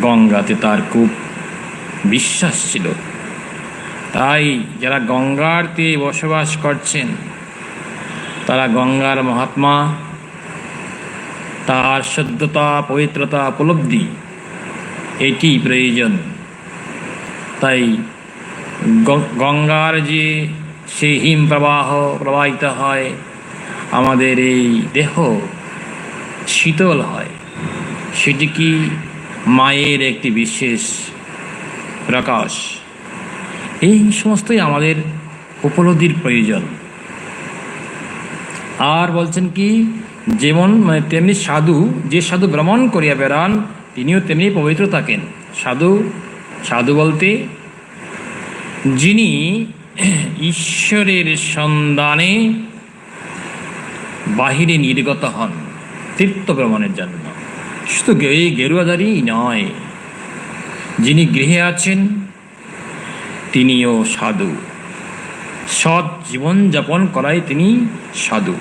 গঙ্গাতে তার খুব বিশ্বাস ছিল। তাই যারা গঙ্গার তীরে বসবাস করছেন তারা গঙ্গার মহাত্মা, তার শুদ্ধতা, পবিত্রতা উপলব্ধি এটি প্রয়োজন। তাই গঙ্গার যে সেই হিম প্রবাহ প্রবাহিত হয়, আমাদের এই দেহ শীতল হয়, সেটি কি মায়ের একটি বিশেষ প্রকাশ। এই সমস্তই আমাদের উপলব্ধির প্রয়োজন। আর বলছেন কি, যেমন তেমনি সাধু, যে সাধু ভ্রমণ করিয়া বেড়ান তিনিও তেমনি পবিত্র থাকেন। সাধু, সাধু বলতে যিনি ঈশ্বরের সন্ধানে বাহিরে নির্গত হন তীর্থ ভ্রমণের জন্য, শুধু এই গেরুয়াদারি নয়, যিনি গৃহে আছেন তিনিও সাধু। সৎ জীবনযাপন করাই তিনি সাধু।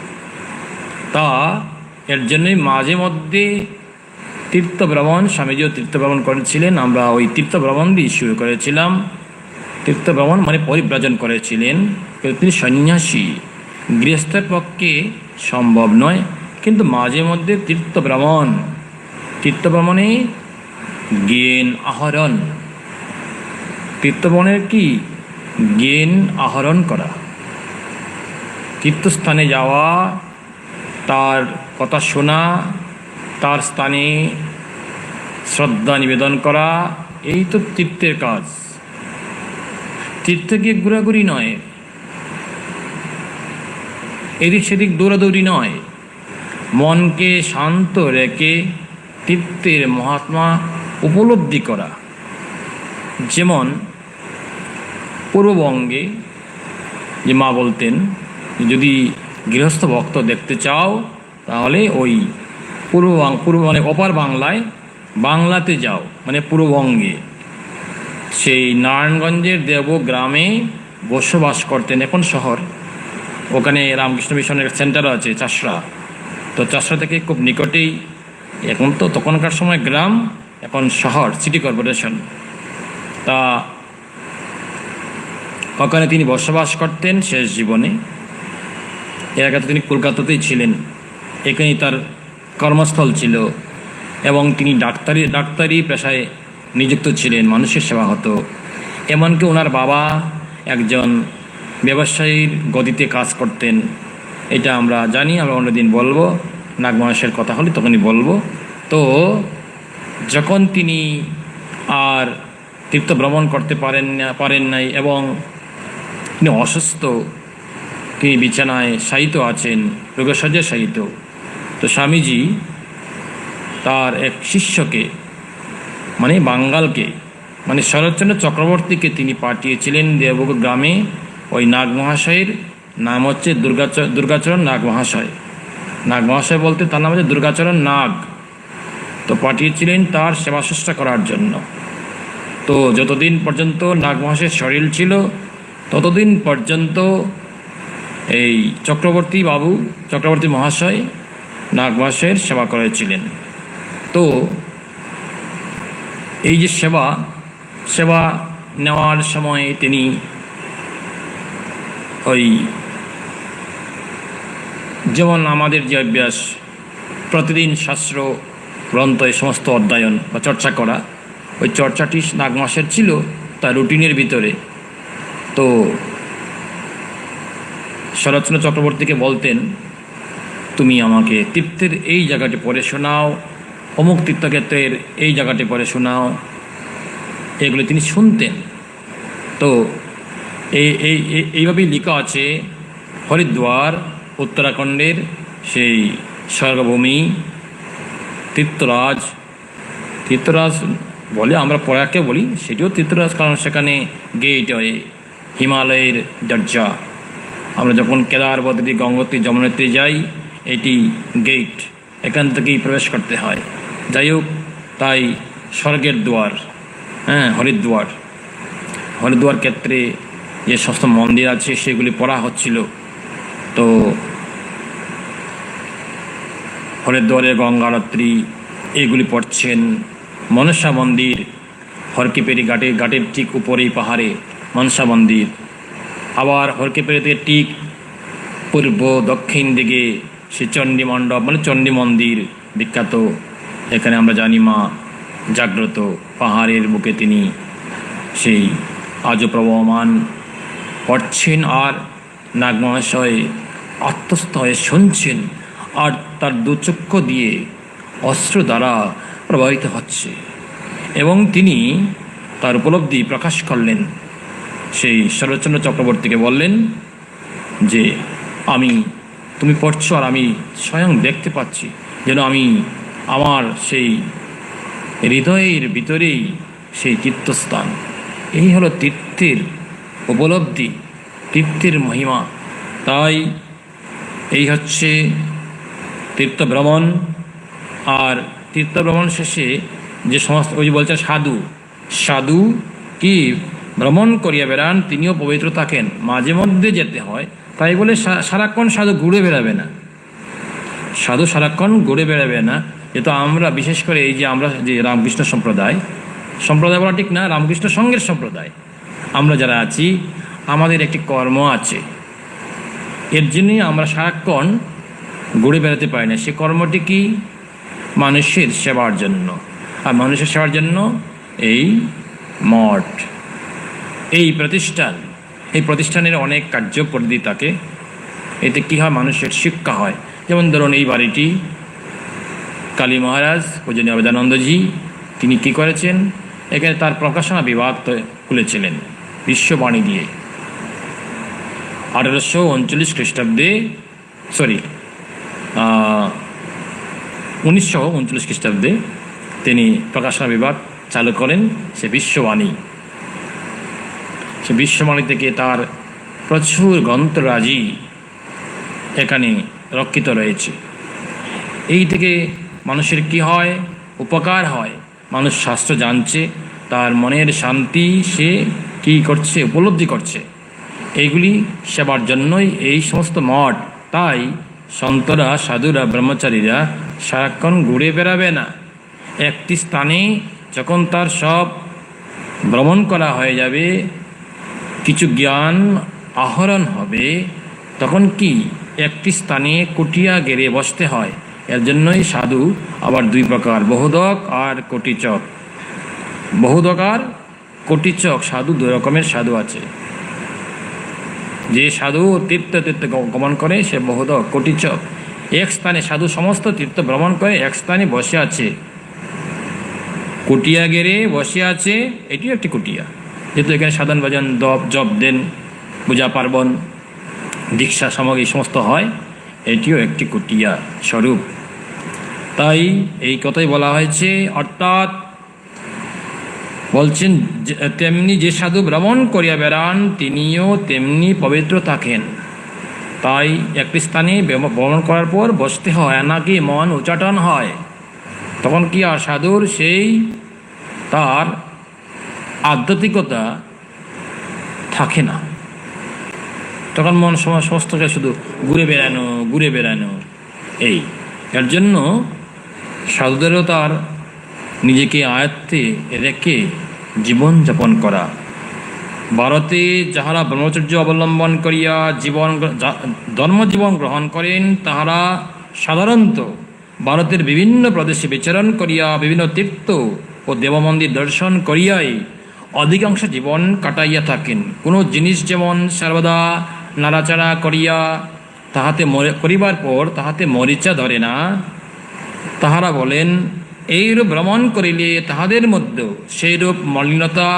তা এর জন্যই মাঝে মধ্যে তীর্থ ভ্রমণ, স্বামীজিও তীর্থ ভ্রমণ করেছিলেন, আমরা ওই তীর্থ ভ্রমণ দিয়ে শুরু করেছিলাম। তীর্থ ভ্রমণ মানে পরিব্রাজন করেছিলেন, কিন্তু তিনি সন্ন্যাসী, গৃহস্থের পক্ষে সম্ভব নয়, কিন্তু মাঝে মধ্যে তীর্থ ভ্রমণ, তীর্থ ভ্রমণে জ্ঞান আহরণ, তীর্থভ্রমণের কি জ্ঞান আহরণ করা, তীর্থস্থানে যাওয়া, তার কথা শোনা, তার স্থানে শ্রদ্ধা নিবেদন করা, এই তো তীর্থের কাজ। তীর্থে গিয়ে ঘোরাঘুরি নয়, এদিক সেদিক দৌড়াদৌড়ি নয়, মনকে শান্ত রেখে তীর্থের মহাত্মা উপলব্ধি করা। যেমন পূর্ববঙ্গে যে মা বলতেন, যদি গৃহস্থ ভক্ত দেখতে চাও তাহলে ওই পূর্ব মানে অপার বাংলায়, বাংলাতে যাও, মানে পূর্ববঙ্গে। সেই নারায়ণগঞ্জের দেবগ্রামে বসবাস করতেন, এখন শহর। ওখানে রামকৃষ্ণ মিশনের সেন্টারও আছে, চাষড়া। তো চাষড়া থেকে খুব নিকটেই, এখন তো তখনকার সময় গ্রাম, এখন শহর, সিটি কর্পোরেশন। তা ওখানে তিনি বসবাস করতেন শেষ জীবনে। এর আগে তো তিনি কলকাতাতেই ছিলেন, এখানেই তার কর্মস্থল ছিল, এবং তিনি ডাক্তারি পেশায় নিযুক্ত ছিলেন, মানুষের সেবা হতো। এমনকি ওনার বাবা একজন ব্যবসায়ীর গদিতে কাজ করতেন, এটা আমরা জানি, আমরা অন্যদিন বলবো, নাগমহাশয়ের কথা হলে তখনই বলবো। তো যখন তিনি আর তীর্থ ভ্রমণ করতে পারেন নাই এবং তিনি অসুস্থ, তিনি বিছানায় শায়িত আছেন, রোগশয্যায় শায়িত, তো স্বামীজি তার এক শিষ্যকে, মানে বাঙ্গালকে, মানে শরৎচন্দ্র চক্রবর্তীকে তিনি পাঠিয়েছিলেন দেবগ্রামে গ্রামে। ওই নাগ মহাশয়ের নাম হচ্ছে দুর্গাচরণ নাগ মহাশয়। নাগ মহাশয় বলতে তার নাম হচ্ছে দুর্গাচরণ নাগ। তো পাঠিয়েছিলেন তার সেবা শুশ্রূষা করার জন্য। তো যতদিন পর্যন্ত নাগ মহাশয়ের শরীর ছিল ততদিন পর্যন্ত এই চক্রবর্তী মহাশয় নাগ মহাশয়ের সেবা করেছিলেন। তো এই যে সেবা নেওয়ার সময় তিনি ওই যেমন আমাদের যে অভ্যাস প্রতিদিন শাস্ত্র গ্রন্থ এই সমস্ত অধ্যয়ন বা চর্চা করা, ওই চর্চাটি নাগ মাসের ছিল তার রুটিনের ভিতরে। তো শরৎচন্দ্র চক্রবর্তীকে বলতেন, তুমি আমাকে তীর্থের এই জায়গাটি পড়ে শোনাও, অমুক তীর্থক্ষেত্রের এই জায়গাটি পড়ে শোনাও, এগুলো তিনি শুনতেন। তো এইভাবেই লেখা আছে, হরিদ্বার উত্তরাখণ্ডের সেই স্বর্গভূমি, তীর্থরাজ বলে আমরা প্রয়াগকে বলি, সেটিও তীর্থরাজ, কারণ সেখানে গেট হয় হিমালয়ের দরজা। আমরা যখন কেদার, বদ্রী, গঙ্গোত্রী, যমুনোত্রী যাই, এটি গেট, এখান থেকেই প্রবেশ করতে হয়। যাই হোক, তাই স্বর্গের দুয়ার, হরিদ্বার ক্ষেত্রে যে সমস্ত মন্দির আছে সেগুলি পড়া হচ্ছিল। তো হরিদ্বারে গঙ্গারাত্রি এগুলি পড়ছেন। মনসা মন্দির, হরকিপেরি ঘাটের ঠিক উপরেই পাহাড়ে মনসা মন্দির। আবার হরকিপেরি থেকে ঠিক পূর্ব দক্ষিণ দিকে সে চণ্ডী মণ্ডপ, মানে চণ্ডী মন্দির বিখ্যাত। এখানে আমরা জানি মা জাগ্রত, পাহাড়ের বুকে তিনি সেই আজও প্রবহমান পড়ছেন, আর নাগমহাশয় আত্মস্থ হয়ে শুনছেন, আর তার দুচক্ষু দিয়ে অস্ত্র দ্বারা প্রবাহিত হচ্ছে, এবং তিনি তার উপলব্ধি প্রকাশ করলেন। সেই শরৎচন্দ্র চক্রবর্তীকে বললেন যে তুমি পড়ছো আর আমি স্বয়ং দেখতে পাচ্ছি, যেন আমি আমার সেই হৃদয়ের ভিতরেই সেই তীর্থস্থান। এই হলো তীর্থের উপলব্ধি, তীর্থের মহিমা। তাই এই হচ্ছে তীর্থ ভ্রমণ। আর তীর্থ ভ্রমণ শেষে যে সমস্ত, ওই যে বলছে সাধু কি ভ্রমণ করিয়া বেড়ান, তিনিও পবিত্র থাকেন। মাঝে মধ্যে যেতে হয়, তাই বলে সারাক্ষণ সাধু ঘুরে বেড়াবে না, যেহেতু আমরা বিশেষ করে এই যে আমরা যে রামকৃষ্ণ সম্প্রদায় বলা ঠিক না, রামকৃষ্ণ সঙ্ঘের সম্প্রদায় আমরা যারা আছি, আমাদের একটি কর্ম আছে, এর জন্যই আমরা সারাক্ষণ ঘুরে বেড়াতে পারি না। সে কর্মটি কি? মানুষের সেবার জন্য। আর মানুষের সেবার জন্য এই মঠ, এই প্রতিষ্ঠানের অনেক কার্যপদ্ধতি থাকে। এতে কী হয়? মানুষের শিক্ষা হয়। যেমন ধরুন এই বাড়িটি কালী মহারাজ পূজনীয় অবেদানন্দজি তিনি কি করেছেন, এখানে তার প্রকাশনা বিভাগ খুলেছিলেন বিশ্ববাণী দিয়ে। 1839 খ্রিস্টাব্দে 1939 খ্রিস্টাব্দে তিনি প্রকাশনা বিভাগ চালু করেন, সে বিশ্ববাণী থেকে তার প্রচুর গ্রন্থরাজি এখানে রক্ষিত রয়েছে। এই থেকে মানুষের কি হয়? উপকার হয়। মানুষ শাস্ত্র জানছে, তার মনের শান্তি সে কি করছে? উপলব্ধি করছে। এইগুলি সেবার জন্যই এই সমস্ত মঠ। তাই সন্তরা, সাধুরা, ব্রহ্মচারীরা সারাক্ষণ ঘুরে বেড়াবে না। একটি স্থানে যখন তার সব ভ্রমণ করা হয়ে যাবে, কিছু জ্ঞান আহরণ হবে, তখন কি একটি স্থানে কুটিয়া গেড়ে বসতে হয়। এর জন্যই সাধু আবার দুই প্রকার, বহুদক আর কটিচক। বহুদক আর কটিচক সাধু, দুই রকমের সাধু আছে। যে সাধু তীর্থ গমন করে সে বহুদক, কটিচক। এক স্থানে সাধু সমস্ত তীর্থ ভ্রমণ করে এক স্থানে বসে আছে, কুটিয়া গেড়ে বসে আছে, এটিও একটি কুটিয়া। যেহেতু এখানে সাধন ভজন জপ দেন, পূজা পার্বণ, দীক্ষা সামগ্রী সমস্ত হয়, এটিও একটি কুটিয়া স্বরূপ। তাই এই কথাই বলা হয়েছে। অর্থাৎ বলছেন তেমনি যে সাধু ভ্রমণ করিয়া বেড়ান, তিনিও তেমনি পবিত্র থাকেন। তাই একটি স্থানে ভ্রমণ করার পর বসতে হয়, নাকি মন উচ্চাটন হয়। তখন কি আর সাধুর সেই তার আধ্যাত্মিকতা থাকে না, তখন মন সমস্তকে শুধু ঘুরে বেড়ানো। এর জন্য সাধুদেরও তার নিজেকে আয়ত্তে রেখে জীবনযাপন করা, ভারতে যাহারা ব্রহ্মচর্য অবলম্বন করিয়া ধর্মজীবন গ্রহণ করেন তাহারা সাধারণত ভারতের বিভিন্ন প্রদেশে বিচরণ করিয়া বিভিন্ন তীর্থ ও দেবমন্দির দর্শন করিয়াই অধিকাংশ জীবন কাটাইয়া থাকেন। কোনো জিনিস যেমন সর্বদা নাড়াচাড়া করিয়া করিবার পর তাহাতে মরিচা ধরে না, তাহারা বলেন এইরূপ ভ্রমণ করিলে তাহাদের মধ্যে সেইরূপ মলিনতা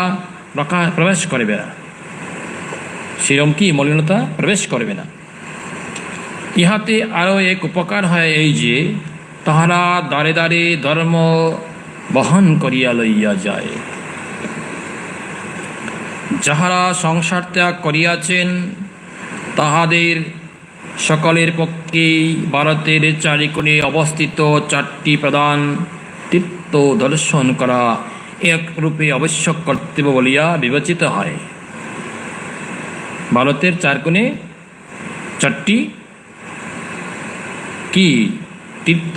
প্রবেশ করবে না। সেরকম কি মলিনতা প্রবেশ করবে না। ইহাতে আরও এক উপকার হয় এই যে তাহারা দ্বারে দ্বারে ধর্ম বহন করিয়া লইয়া যায়। যাহারা সংসার ত্যাগ করিয়াছেন তাহাদের সকলের পক্ষেই ভারতের চারিকোণে অবস্থিত 4টি প্রধান তীর্থ দর্শন করা একরূপে আবশ্যক কর্তব্য বলিয়া বিবেচিত হয়। ভারতের 4 কোণে 4টি কি তীর্থ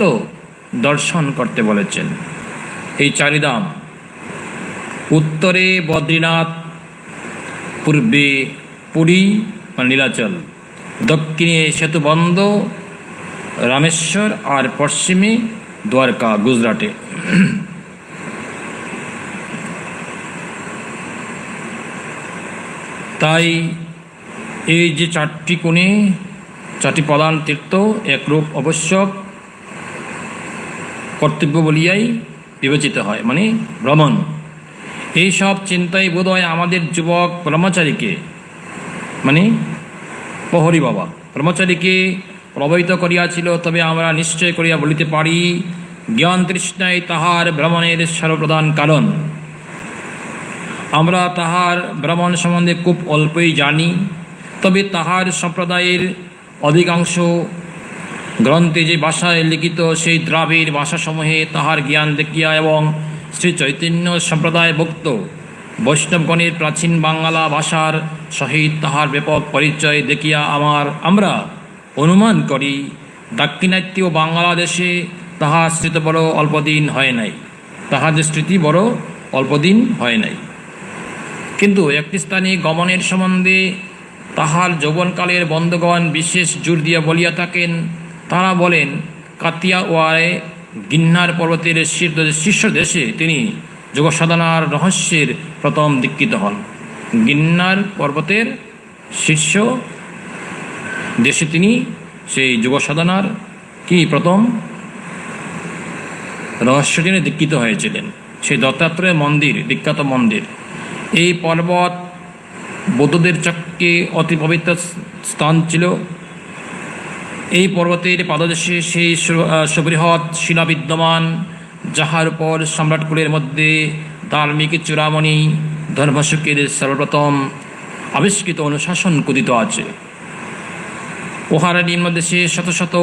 দর্শন করতে বলেছেন। এই 4 ধাম: উত্তরে বদ্রীনাথ, পূর্বে পুরী বা নীলাচল, দক্ষিণে সেতুবন্ধ রামেশ্বর, আর পশ্চিমে দ্বারকা গুজরাটে। তাই এই যে 4টি কোণে 4টি প্রধান তীর্থ একরূপ আবশ্যক কর্তব্য বলিয়াই বিবেচিত হয়, মানে ভ্রমণ। এই সব চিন্তাই বোধ হয় আমাদের যুবক ব্রহ্মচারীকে, মানে প্রহরী বাবা ব্রহ্মচারীকে প্রভাবিত করিয়াছিল। তবে আমরা নিশ্চয় করিয়া বলিতে পারি জ্ঞান তৃষ্ণাই তাহার ভ্রমণের সর্বপ্রধান কারণ। আমরা তাহার ভ্রমণ সম্বন্ধে খুব অল্পই জানি, তবে তাহার সম্প্রদায়ের অধিকাংশ গ্রন্থে যে ভাষায় লিখিত সেই দ্রাবিড় ভাষাসমূহে তাহার জ্ঞান দেখিয়া এবং শ্রী চৈতন্য সম্প্রদায়ভুক্ত বৈষ্ণবগণের প্রাচীন বাংলা ভাষার সহিত তাহার ব্যাপক পরিচয় দেখিয়া আমরা অনুমান করি দাক্ষিণাত্য বাংলাদেশে তাহার স্মৃতি বড় অল্পদিন হয় নাই। তাহার যে স্মৃতি বড় অল্পদিন হয় নাই। কিন্তু একটি স্থানে গমনের সম্বন্ধে তাহার যৌবনকালের বন্ধুগণ বিশেষ জোর দিয়া বলিয়া থাকেন। তারা বলেন কাতিয়াওয়ারে গিন্নার পর্বতের শীর্ষ দেশে তিনি যোগসাধনার রহস্যের প্রথম দীক্ষিত হন। গিন্নার পর্বতের শীর্ষ দেশে তিনি সেই যোগসাধনার প্রথম রহস্য জেনে দীক্ষিত হয়েছিলেন। সেই দত্তাত্রেয় মন্দির, বিখ্যাত মন্দির। এই পর্বত বৌদ্ধদের চক্ষে অতি পবিত্র স্থান ছিল। এই পর্বতের পাদদেশে সেই সুবৃহৎ শিলা বিদ্যমান, যাহার উপর সম্রাটকুলের মধ্যে ধার্মিক চূড়ামণি ধর্মসুখের সর্বপ্রথম আবিষ্কৃত অনুশাসন কথিত আছে। উহার নিম্নদেশে শত শত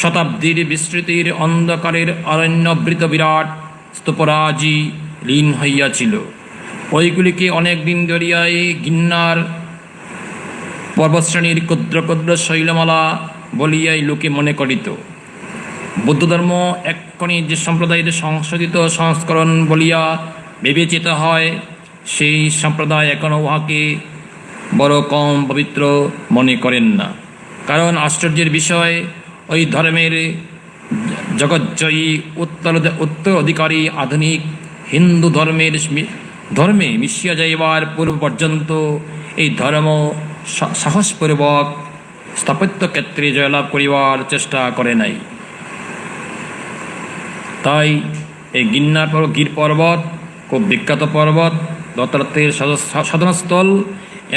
শতাব্দীর বিস্তৃতির অন্ধকারের অরণ্যবৃত বিরাট স্তূপরাজি লীন হইয়াছিল। ওইগুলিকে অনেক দিন ধরিয়াই গিন্নার পর্বতশ্রেণীর ক্ষুদ্র ক্ষুদ্র শৈলমালা বলিয়াই লোকে মনে করিত। বৌদ্ধধর্ম এক্ষণে যে সম্প্রদায়ের সংশোধিত সংস্করণ বলিয়া বিবেচিত হয়, সেই সম্প্রদায় এখনও উহাকে বড় কম পবিত্র মনে করেন না। কারণ আশ্চর্যের বিষয়, ওই ধর্মের জগজ্জয়ী উত্তরাধিকারী আধুনিক হিন্দু ধর্মে মিশিয়া যাইবার পূর্ব পর্যন্ত এই ধর্ম সাহসপূর্বক স্থাপত্য ক্ষেত্রে জয়লাভ করিবার চেষ্টা করে নাই। তাই এই গির পর্বত খুব বিখ্যাত পর্বত, দত্তাত্রেয়ের সাধনাস্থল,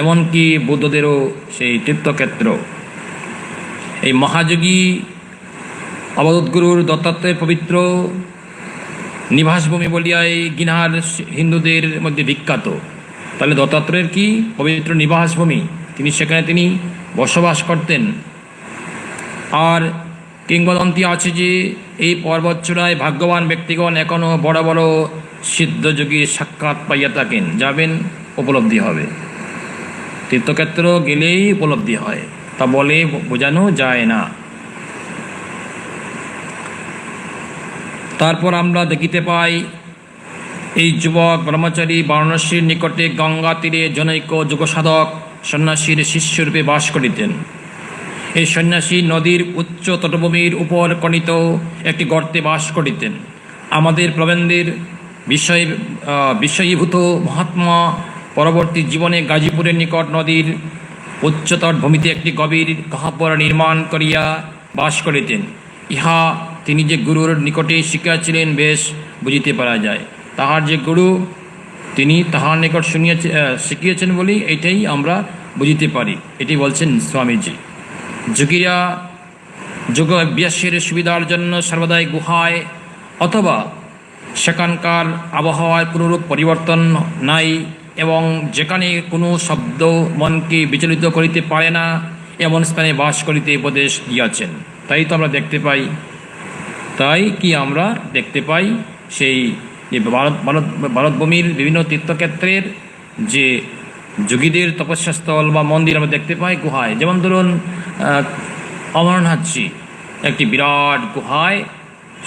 এমনকি বৌদ্ধদেরও সেই তীর্থক্ষেত্র। এই মহাযোগী অবধূতগুরুর দত্তাত্রেয়ের পবিত্র নিবাসভূমি বলিয়া এই গিরহার হিন্দুদের মধ্যে বিখ্যাত। তাহলে দত্তাত্রেয়ের কি পবিত্র নিবাসভূমি, তিনি বসবাস করতেন। আর কিংবদন্তি আছে যে এই পর্বতচূড়ায় ভাগ্যবান ব্যক্তিগণ এখনও বড় বড় সিদ্ধযোগীর সাক্ষাৎ পাইয়া থাকেন। যাবেন, উপলব্ধি হবে। তীর্থক্ষেত্র গেলেই উপলব্ধি হয়, তা বলে বোঝানো যায় না। তারপর আমরা দেখিতে পাই এই যুবক ব্রহ্মচারী বারাণসীর নিকটে গঙ্গা তীরে জনৈক যোগসাধক সন্ন্যাসীর শিষ্যরূপে বাস করিতেন। এই সন্ন্যাসী নদীর উচ্চ তটভূমির উপর খনিত একটি গর্তে বাস করিতেন। আমাদের প্রবন্ধের বিষয়ীভূত মহাত্মা পরবর্তী জীবনে গাজীপুরের নিকট নদীর উচ্চতর ভূমিতে একটি গভীর গহ্বর নির্মাণ করিয়া বাস করিতেন। ইহা তিনি যে গুরুর নিকটে শিখিয়াছিলেন বেশ বুঝিতে পারা যায়। তাহার যে গুরু তিনি তাহার নিকট শিখিয়েছেন বলেই এটাই আমরা বুঝিতে পারি, এটি বলছেন স্বামীজি। যোগীরা যোগ অভ্যাসের সুবিধার জন্য সর্বদাই গুহায় অথবা সেখানকার আবহাওয়ার কোনরূপ পরিবর্তন নাই এবং যেখানে কোনো শব্দ মনকে বিচলিত করিতে পারে না এমন স্থানে বাস করিতে উপদেশ দিয়াছেন। তাই তো আমরা দেখতে পাই, আমরা দেখতে পাই সেই যে ভারতভূমির বিভিন্ন তীর্থক্ষেত্রের যে যোগীদের তপস্যাস্থল বা মন্দির আমরা দেখতে পাই গুহায়। যেমন ধরুন অমরনাথজি একটি বিরাট গুহায়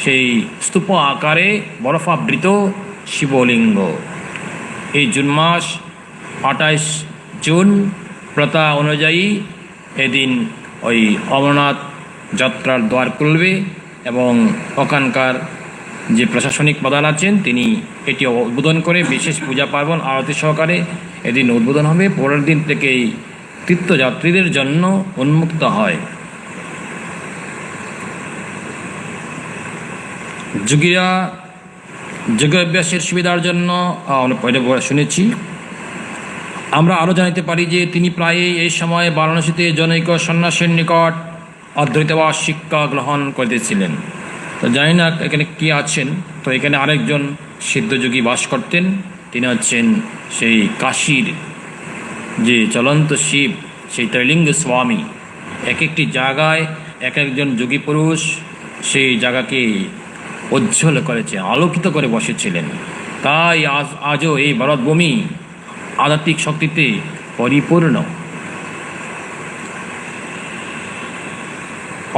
সেই স্তূপ আকারে বরফাবৃত শিবলিঙ্গ। এই জুন মাস 28 জুন প্রথা অনুযায়ী এদিন ওই অমরনাথ যাত্রার দ্বার খুলবে এবং ওখানকার যে প্রশাসনিক প্রধান আছেন তিনি এটি উদ্বোধন করে বিশেষ পূজা পার্বণ আরতি সহকারে এদিন উদ্বোধন হবে। পরের দিন থেকেই তীর্থযাত্রীদের জন্য উন্মুক্ত হয়। যোগীরা যোগাভ্যাসের সুবিধার জন্য শুনেছি। আমরা আরও জানিতে পারি যে তিনি প্রায়ই এই সময় বারাণসীতে জনৈক সন্ন্যাসীর নিকট অদ্বৈতবাদ শিক্ষা গ্রহণ করিতেছিলেন। তো জানি না এখানে কি আছেন, তো এখানে আরেকজন সিদ্ধযোগী বাস করতেন। তিনি হচ্ছেন সেই কাশীর যে চলন্ত শিব, সেই ত্রৈলিঙ্গ স্বামী। এক একটি জায়গায় এক একজন যোগী পুরুষ সেই জায়গাকে উজ্জ্বল করেছে, আলোকিত করে বসেছিলেন। তাই আজও এই ভারতভূমি আধ্যাত্মিক শক্তিতে পরিপূর্ণ।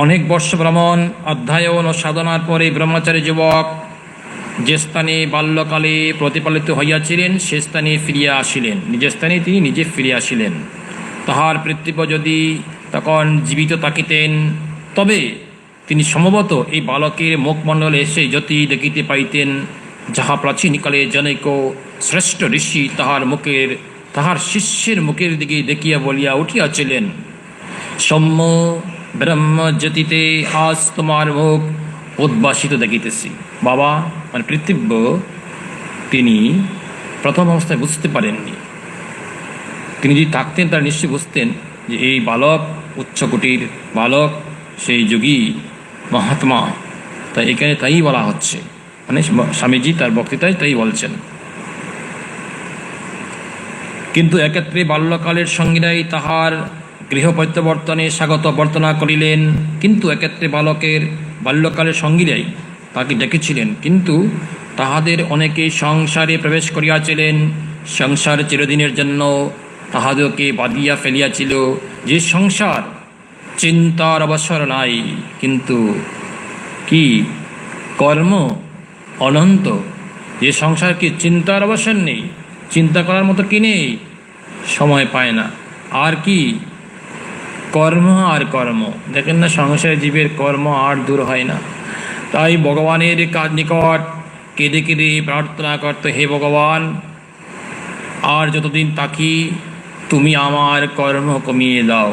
অনেক বর্ষ ভ্রমণ, অধ্যয়ন ও সাধনার পরে ব্রহ্মচারী যুবক যে স্থানে বাল্যকালে প্রতিপালিত হইয়াছিলেন সে স্থানে ফিরিয়া আসিলেন। নিজের স্থানে তিনি নিজে ফিরে আসিলেন। তাহার পিতৃব্য যদি তখন জীবিত থাকিতেন তবে তিনি সম্ভবত এই বালকের মুখমণ্ডলে এসে জ্যোতি দেখিতে পাইতেন, যাহা প্রাচীনকালে জনৈক শ্রেষ্ঠ ঋষি তাহার শিষ্যের মুখের দিকে দেখিয়া বলিয়া উঠিয়াছিলেন, সৌম্য ব্রহ্মজ্যোতিতে আজ তোমার মুখ উদ্ভাসিত দেখিতেছি। বাবা মানে পিতৃব্য তিনি প্রথম অবস্থায় বুঝতে পারেননি। তিনি যদি থাকতেন তারা নিশ্চয়ই বুঝতেন যে এই বালক উচ্চকোটির বালক, সেই যোগী মহাত্মা। তাই এখানে তাই বলা হচ্ছে, মানে স্বামীজি তার বক্তৃতায় তাই বলছেন। কিন্তু এক্ষেত্রে বাল্যকালের সঙ্গীরাই তাহার গৃহ প্রত্যাবর্তনে স্বাগত বর্তনা করিলেন। কিন্তু এক্ষেত্রে বালকের বাল্যকালের সঙ্গীরাই তাকে ডেকেছিলেন, কিন্তু তাহাদের অনেকেই সংসারে প্রবেশ করিয়াছিলেন। সংসার চিরদিনের জন্য তাহাদেরকে বাঁধিয়া ফেলিয়াছিল। যে সংসার চিন্তার অবসর নাই, কিন্তু কি কর্ম অনন্ত। যে সংসার কি চিন্তার অবসর নেই, চিন্তা করার মতো কি নেই, সময় পায় না। আর কি কর্ম আর কর্ম। দেখেন না সংসারে জীবের কর্ম আর দূর হয় না। তাই ভগবানের নিকট কেঁদে কেঁদে প্রার্থনা করতে, হে ভগবান, আর যতদিন থাকি তুমি আমার কর্ম কমিয়ে দাও।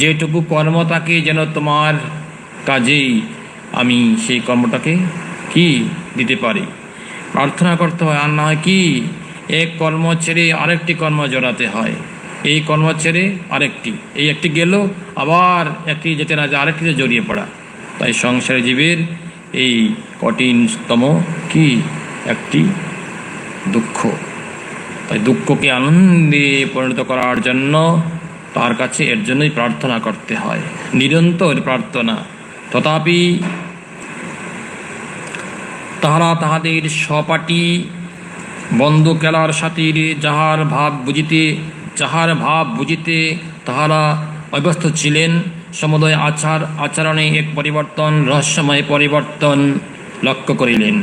যেটুকু কর্ম থাকে যেন তোমার কাজেই আমি সেই কর্মটাকে কি দিতে পারি, প্রার্থনা করতে হয়। আর না হয় কি এক কর্ম ছেড়ে আরেকটি কর্ম জড়াতে হয়, এই কর্ম ছেড়ে আরেকটি, এই একটি গেল আবার একটি যেতে না যায় আরেকটিতে জড়িয়ে পড়া। তাই সংসারে জীবের এই কঠিনতম কি একটি দুঃখ। তাই দুঃখকে আনন্দে পরিণত করার জন্য তার কাছে এর জন্যই প্রার্থনা করতে হয়, নিরন্তর প্রার্থনা। তথাপি তাহারা তাহাদের সহপাঠী বন্ধু খেলার সাথীর যাহার ভাব বুঝিতে তাহারা অভ্যস্ত ছিলেন। সমুদয় আচরণে এক পরিবর্তন, রহস্যময় পরিবর্তন লক্ষ্য করিলেন।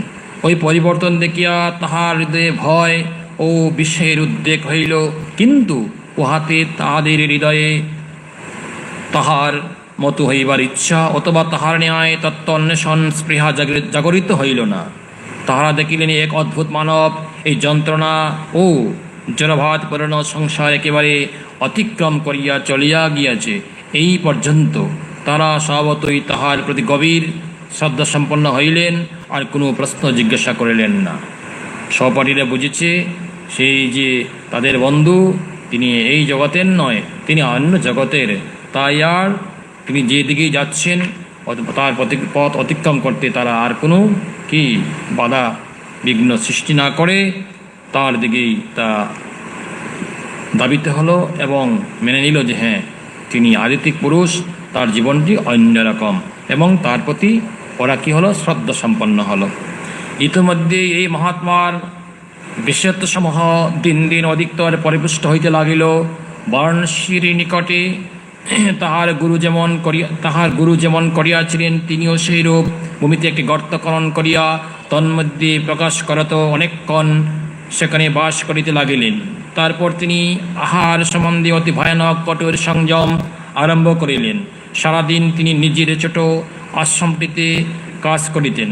ওই পরিবর্তন দেখিয়া তাহার হৃদয়ে ভয় ও বিষয়ের উদ্বেগ হইল, কিন্তু উহাতে তাহাদের হৃদয়ে তাহার মতো হইবার ইচ্ছা অথবা তাহার ন্যায় তত্ত্ব অন্বেষণ স্পৃহা জাগরিত হইল না। তাহারা দেখিলেন এক অদ্ভুত মানব এই যন্ত্রণা ও জড়ভাত পূর্ণ সংসার একেবারে অতিক্রম করিয়া চলিয়া গিয়াছে। এই পর্যন্ত তারা স্বভাবতই তাহার প্রতি গভীর শ্রদ্ধাসম্পন্ন হইলেন, আর কোনো প্রশ্ন জিজ্ঞাসা করিলেন না। সহপাঠীরা বুঝেছে সেই যে তাদের বন্ধু তিনি এই জগতের নয়, তিনি অন্য জগতের। তাই আর তিনি যেদিকেই যাচ্ছেন তার পথ অতিক্রম করতে তারা আর কোনো কি বাধা বিঘ্ন সৃষ্টি না করে তার দিকেই তা দাবিতে হলো এবং মেনে নিল যে হ্যাঁ তিনি আদিতিক পুরুষ, তার জীবনটি অন্যরকম, এবং তার প্রতি ওরা কী হলো শ্রদ্ধা সম্পন্ন হলো। ইতিমধ্যে এই মহাত্মার বিশেষত্বসমূহ দিন দিন অধিকতর পরিপুষ্ট হইতে লাগিল। বারাণসীর নিকটে তাহার গুরু যেমন করিয়াছিলেন, তিনিও সেইরূপ ভূমিতে একটি গর্ত খনন করিয়া তন্মধ্যে প্রকাশ করত অনেকক্ষণ সেখানে বাস করিতে লাগিলেন। তারপর তিনি আহার সম্বন্ধে অতি ভয়ানক কঠোর সংযম আরম্ভ করিলেন। সারাদিন তিনি নিজের ছোট আশ্রমটিতে কাজ করিতেন।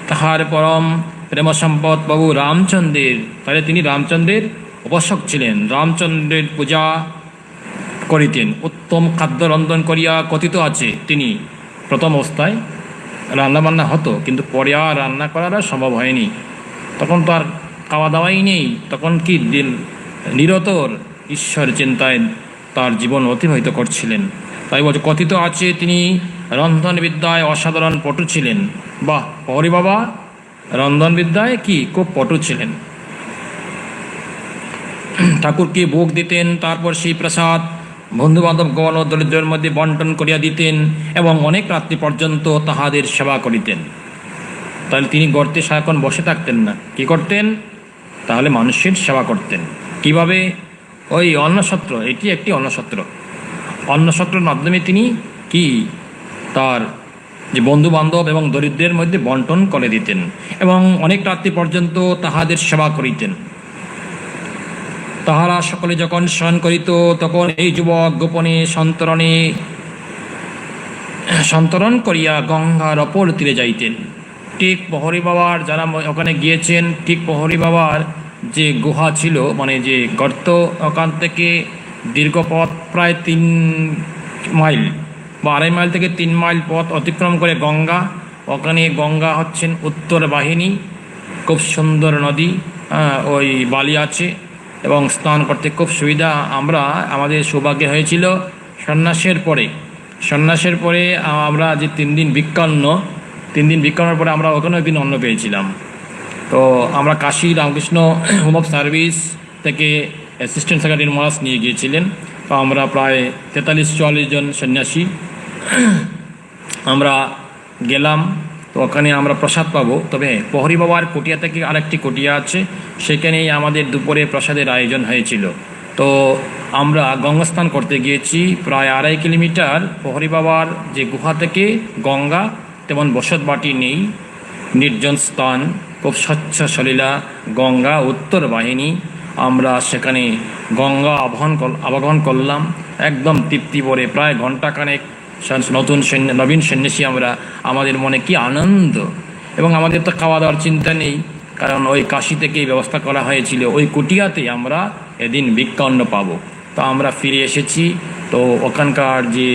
তাহার পরম প্রেমসম্পদ বাবু রামচন্দ্রের, তাহলে তিনি রামচন্দ্রের উপাসক ছিলেন, রামচন্দ্রের পূজা করিতেন। উত্তম খাদ্য রন্ধন করিয়া কথিত আছে তিনি প্রথম অবস্থায় রান্নাবান্না হতো, কিন্তু পরে আর রান্না করার সম্ভব হয়নি। তখন তো আর খাওয়া দাওয়াই নেই, তখন কি দিন নিরতর ঈশ্বর চিন্তায় তার জীবন অতিবাহিত করছিলেন। তাই বলছে কথিত আছে তিনি রন্ধনবিদ্যায় অসাধারণ পটু ছিলেন। বাহ, পহরি বাবা রন্ধনবিদ্যায় কি খুব পটু ছিলেন। ঠাকুরকে ভোগ দিতেন, তারপর সেই প্রসাদ বন্ধুবান্ধবগণ ও দরিদ্রের মধ্যে বন্টন করিয়া দিতেন এবং অনেক রাত্রি পর্যন্ত তাহাদের সেবা করিতেন। তাহলে তিনি গর্তে সারাক্ষণ বসে থাকতেন না, কি করতেন? তাহলে মানুষের সেবা করতেন। কিভাবে? ওই অন্নসত্র, এটি একটি অন্নসত্র, অন্নসত্রের মাধ্যমে তিনি কি তার যে বন্ধু বান্ধব এবং দরিদ্রের মধ্যে বন্টন করে দিতেন এবং অনেক রাত্রি পর্যন্ত তাহাদের সেবা করিতেন। তাহারা সকলে যখন শয়ন করিত তখন এই যুবক গোপনে সন্তরণ করিয়া গঙ্গার অপর তীরে যাইতেন। ঠিক প্রহরী বাবার, যারা ওখানে গিয়েছেন, ঠিক প্রহরী বাবার যে গুহা ছিল, মানে যে গর্ত, ওখান থেকে দীর্ঘ পথ প্রায় 3 মাইল বা 2.5 মাইল থেকে 3 মাইল পথ অতিক্রম করে গঙ্গা। ওখানে গঙ্গা হচ্ছেন উত্তর বাহিনী, খুব সুন্দর নদী, ওই বালি আছে এবং স্নান করতে খুব সুবিধা। আমাদের সৌভাগ্য হয়েছিল সন্ন্যাসের পরে আমরা যে 3 দিন বিক্ষণ্ণের পরে আমরা ওখানে একদিন অন্ন পেয়েছিলাম। তো আমরা Kashi Ramakrishna home of service থেকে অ্যাসিস্ট্যান্ট সেক্রেটারি মহারাজ নিয়ে গিয়েছিলেন। তো আমরা প্রায় 43-44 জন সন্ন্যাসী আমরা গেলাম। তো ওখানে আমরা প্রসাদ পাবো। তবে প্রহরী বাবার কুটিয়া থেকে আরেকটি কুটিয়া আছে, সেখানেই আমাদের দুপুরে প্রসাদের আয়োজন হয়েছিল। তো আমরা গঙ্গা স্নান করতে গিয়েছি প্রায় 2.5 কিলোমিটার। প্রহরী বাবার যে গুহা থেকে গঙ্গা, তেমন বসতবাটি নেই, নির্জন স্থান, খুব স্বচ্ছ সলিলা গঙ্গা, উত্তর বাহিনী। আমরা সেখানে গঙ্গা আবাহন করলাম একদম তৃপ্তি ভরে, প্রায় ঘণ্টাখানেক। নবীন সন্ন্যাসী আমরা, আমাদের মনে কি আনন্দ। এবং আমাদের তো খাওয়া দাওয়ার চিন্তা নেই, কারণ ওই কাশী থেকেই ব্যবস্থা করা হয়েছিল। ওই কুটিয়াতে আমরা এদিন ভিক্ষান্ন পাবো। তো আমরা ফিরে এসেছি। তো ওখানকার যে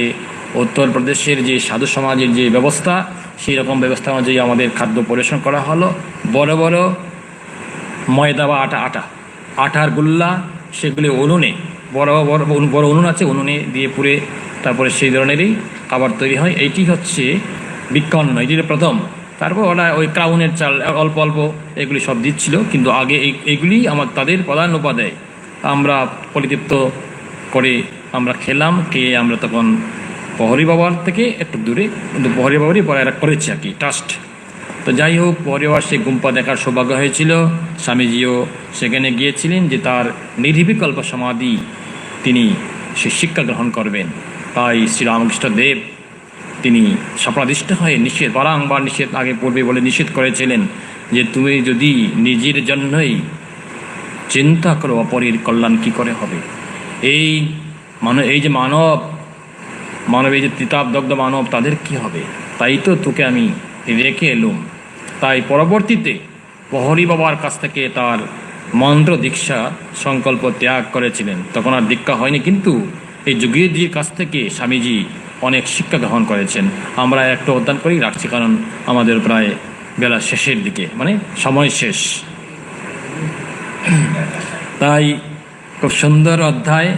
উত্তরপ্রদেশের যে সাধু সমাজের যে ব্যবস্থা, সেই রকম ব্যবস্থা অনুযায়ী আমাদের খাদ্য পরিবেশন করা হলো। বড় বড় ময়দা বা আটার গুল্লা, সেগুলি উনুনে, বড় বড় উনুন আছে, উনুনে দিয়ে পুড়ে তারপরে সেই ধরনেরই খাবার তৈরি হয়। এইটি হচ্ছে ভিক্ষান্ন, এটি প্রথম। তারপর ওরা ওই ক্রাউনের চাল অল্প অল্প এগুলি সব দিচ্ছিল, কিন্তু আগে এইগুলি তাদের প্রধান উপাদেয়। আমরা পরিতৃপ্ত করে আমরা খেলাম। খেয়ে আমরা তখন প্রহরী বাবার থেকে একটু দূরে, কিন্তু প্রহরী বাবারই পরে এরা করেছে আর কি, ট্রাস্ট। তো যাই হোক, প্রহরী বাবার সেই গুম্পা দেখার সৌভাগ্য হয়েছিল। স্বামীজিও সেখানে গিয়েছিলেন যে তার নির্বিকল্প সমাধি তিনি সে শিক্ষা গ্রহণ করবেন। তাই শ্রীরামকৃষ্ণ দেব তিনি স্বপ্নাদিষ্ট হয়ে বারংবার আগে পূর্বে বলে নিষেধ করেছিলেন যে তুমি যদি নিজের জন্যই চিন্তা করো, অপরের কল্যাণ কী করে হবে? এই এই যে মানব এই যে তিতাবদগ্ধ মানব, তাদের কি হবে? তাই তো তোকে আমি রেখে এলুম। তাই পরবর্তীতে প্রহরী বাবার কাছ থেকে তার মন্ত্র দীক্ষা সংকল্প ত্যাগ করেছিলেন, তখন আর দীক্ষা হয়নি, কিন্তু এই যোগীজির কাছ থেকে স্বামীজি অনেক শিক্ষা গ্রহণ করেছেন। আমরা একটু অধ্যয়ন করেই রাখছি, কারণ আমাদের প্রায় বেলা শেষের দিকে, মানে সময় শেষ। তাই খুব সুন্দর অধ্যায়,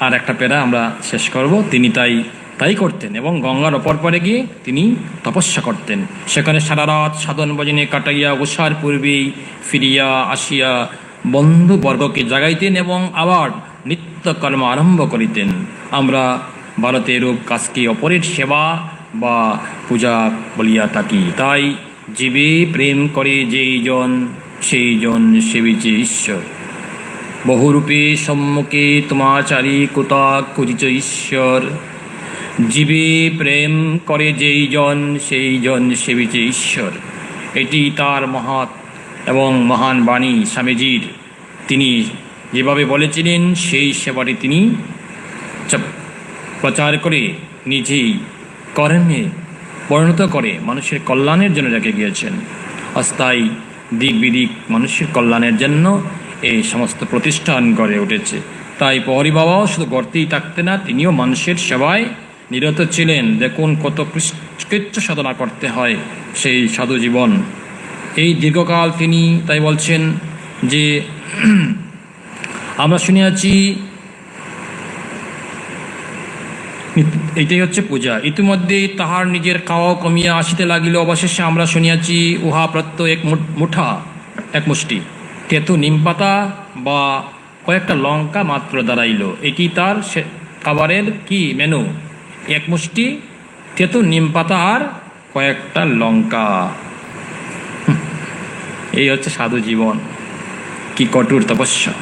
আর একটা পেরা আমরা শেষ করব। তিনি তাই করতেন, এবং গঙ্গার অপর পারে গিয়ে তিনি তপস্যা করতেন। সেখানে সারা রাত সাধন ভজনে কাটাইয়া উষার পূর্বেই ফিরিয়া আসিয়া বন্ধুবর্গকে জাগাইতেন এবং আবার নিত্যকর্ম আরম্ভ করিতেন। আমরা ভারতে এরূপ কাজকে অপরের সেবা বা পূজা বলিয়া থাকি। তাই জীবে প্রেম করে যেই জন, সেই জন সেবিছে ঈশ্বর। বহুরূপে সম্মুখে তোমাচারী কোথা খুঁজিছ ঈশ্বর। জীবে প্রেম করে যেই জন, সেই জন সেবিছে ঈশ্বর। এটি তার মহৎ এবং মহান বাণী স্বামীজির। তিনি যেভাবে বলেছিলেন সেই সেবাটি তিনি প্রচার করে নিজেই কর্মে পরিণত করে মানুষের কল্যাণের জন্য রেখে গিয়েছেন। অস্থায়ী দিক বিদিক মানুষের কল্যাণের জন্য এই সমস্ত প্রতিষ্ঠান গড়ে উঠেছে। তাই প্রহরী বাবাও শুধু গড়তেই থাকতেন না, তিনিও মানুষের সেবায় নিরত ছিলেন। দেখুন কত কৃচ্ছ সাধনা করতে হয় সেই সাধু জীবন। এই দীর্ঘকাল তিনি তাই বলছেন যে আমরা শুনিয়াছি, এইটাই হচ্ছে পূজা। ইতিমধ্যে তাহার নিজের খাওয়া কমিয়া আসিতে লাগিল। অবশেষে আমরা শুনিয়াছি উহা প্রত্যয় এক মুষ্টি তেঁতু নিমপাতা বা কয়েকটা লঙ্কা মাত্র দাঁড়াইল। এটি তার খাবারের কি মেনু? এক মুষ্টি তেঁতু নিমপাতা আর কয়েকটা লঙ্কা। এই হচ্ছে সাধু জীবন, কি কঠোর তপস্যা।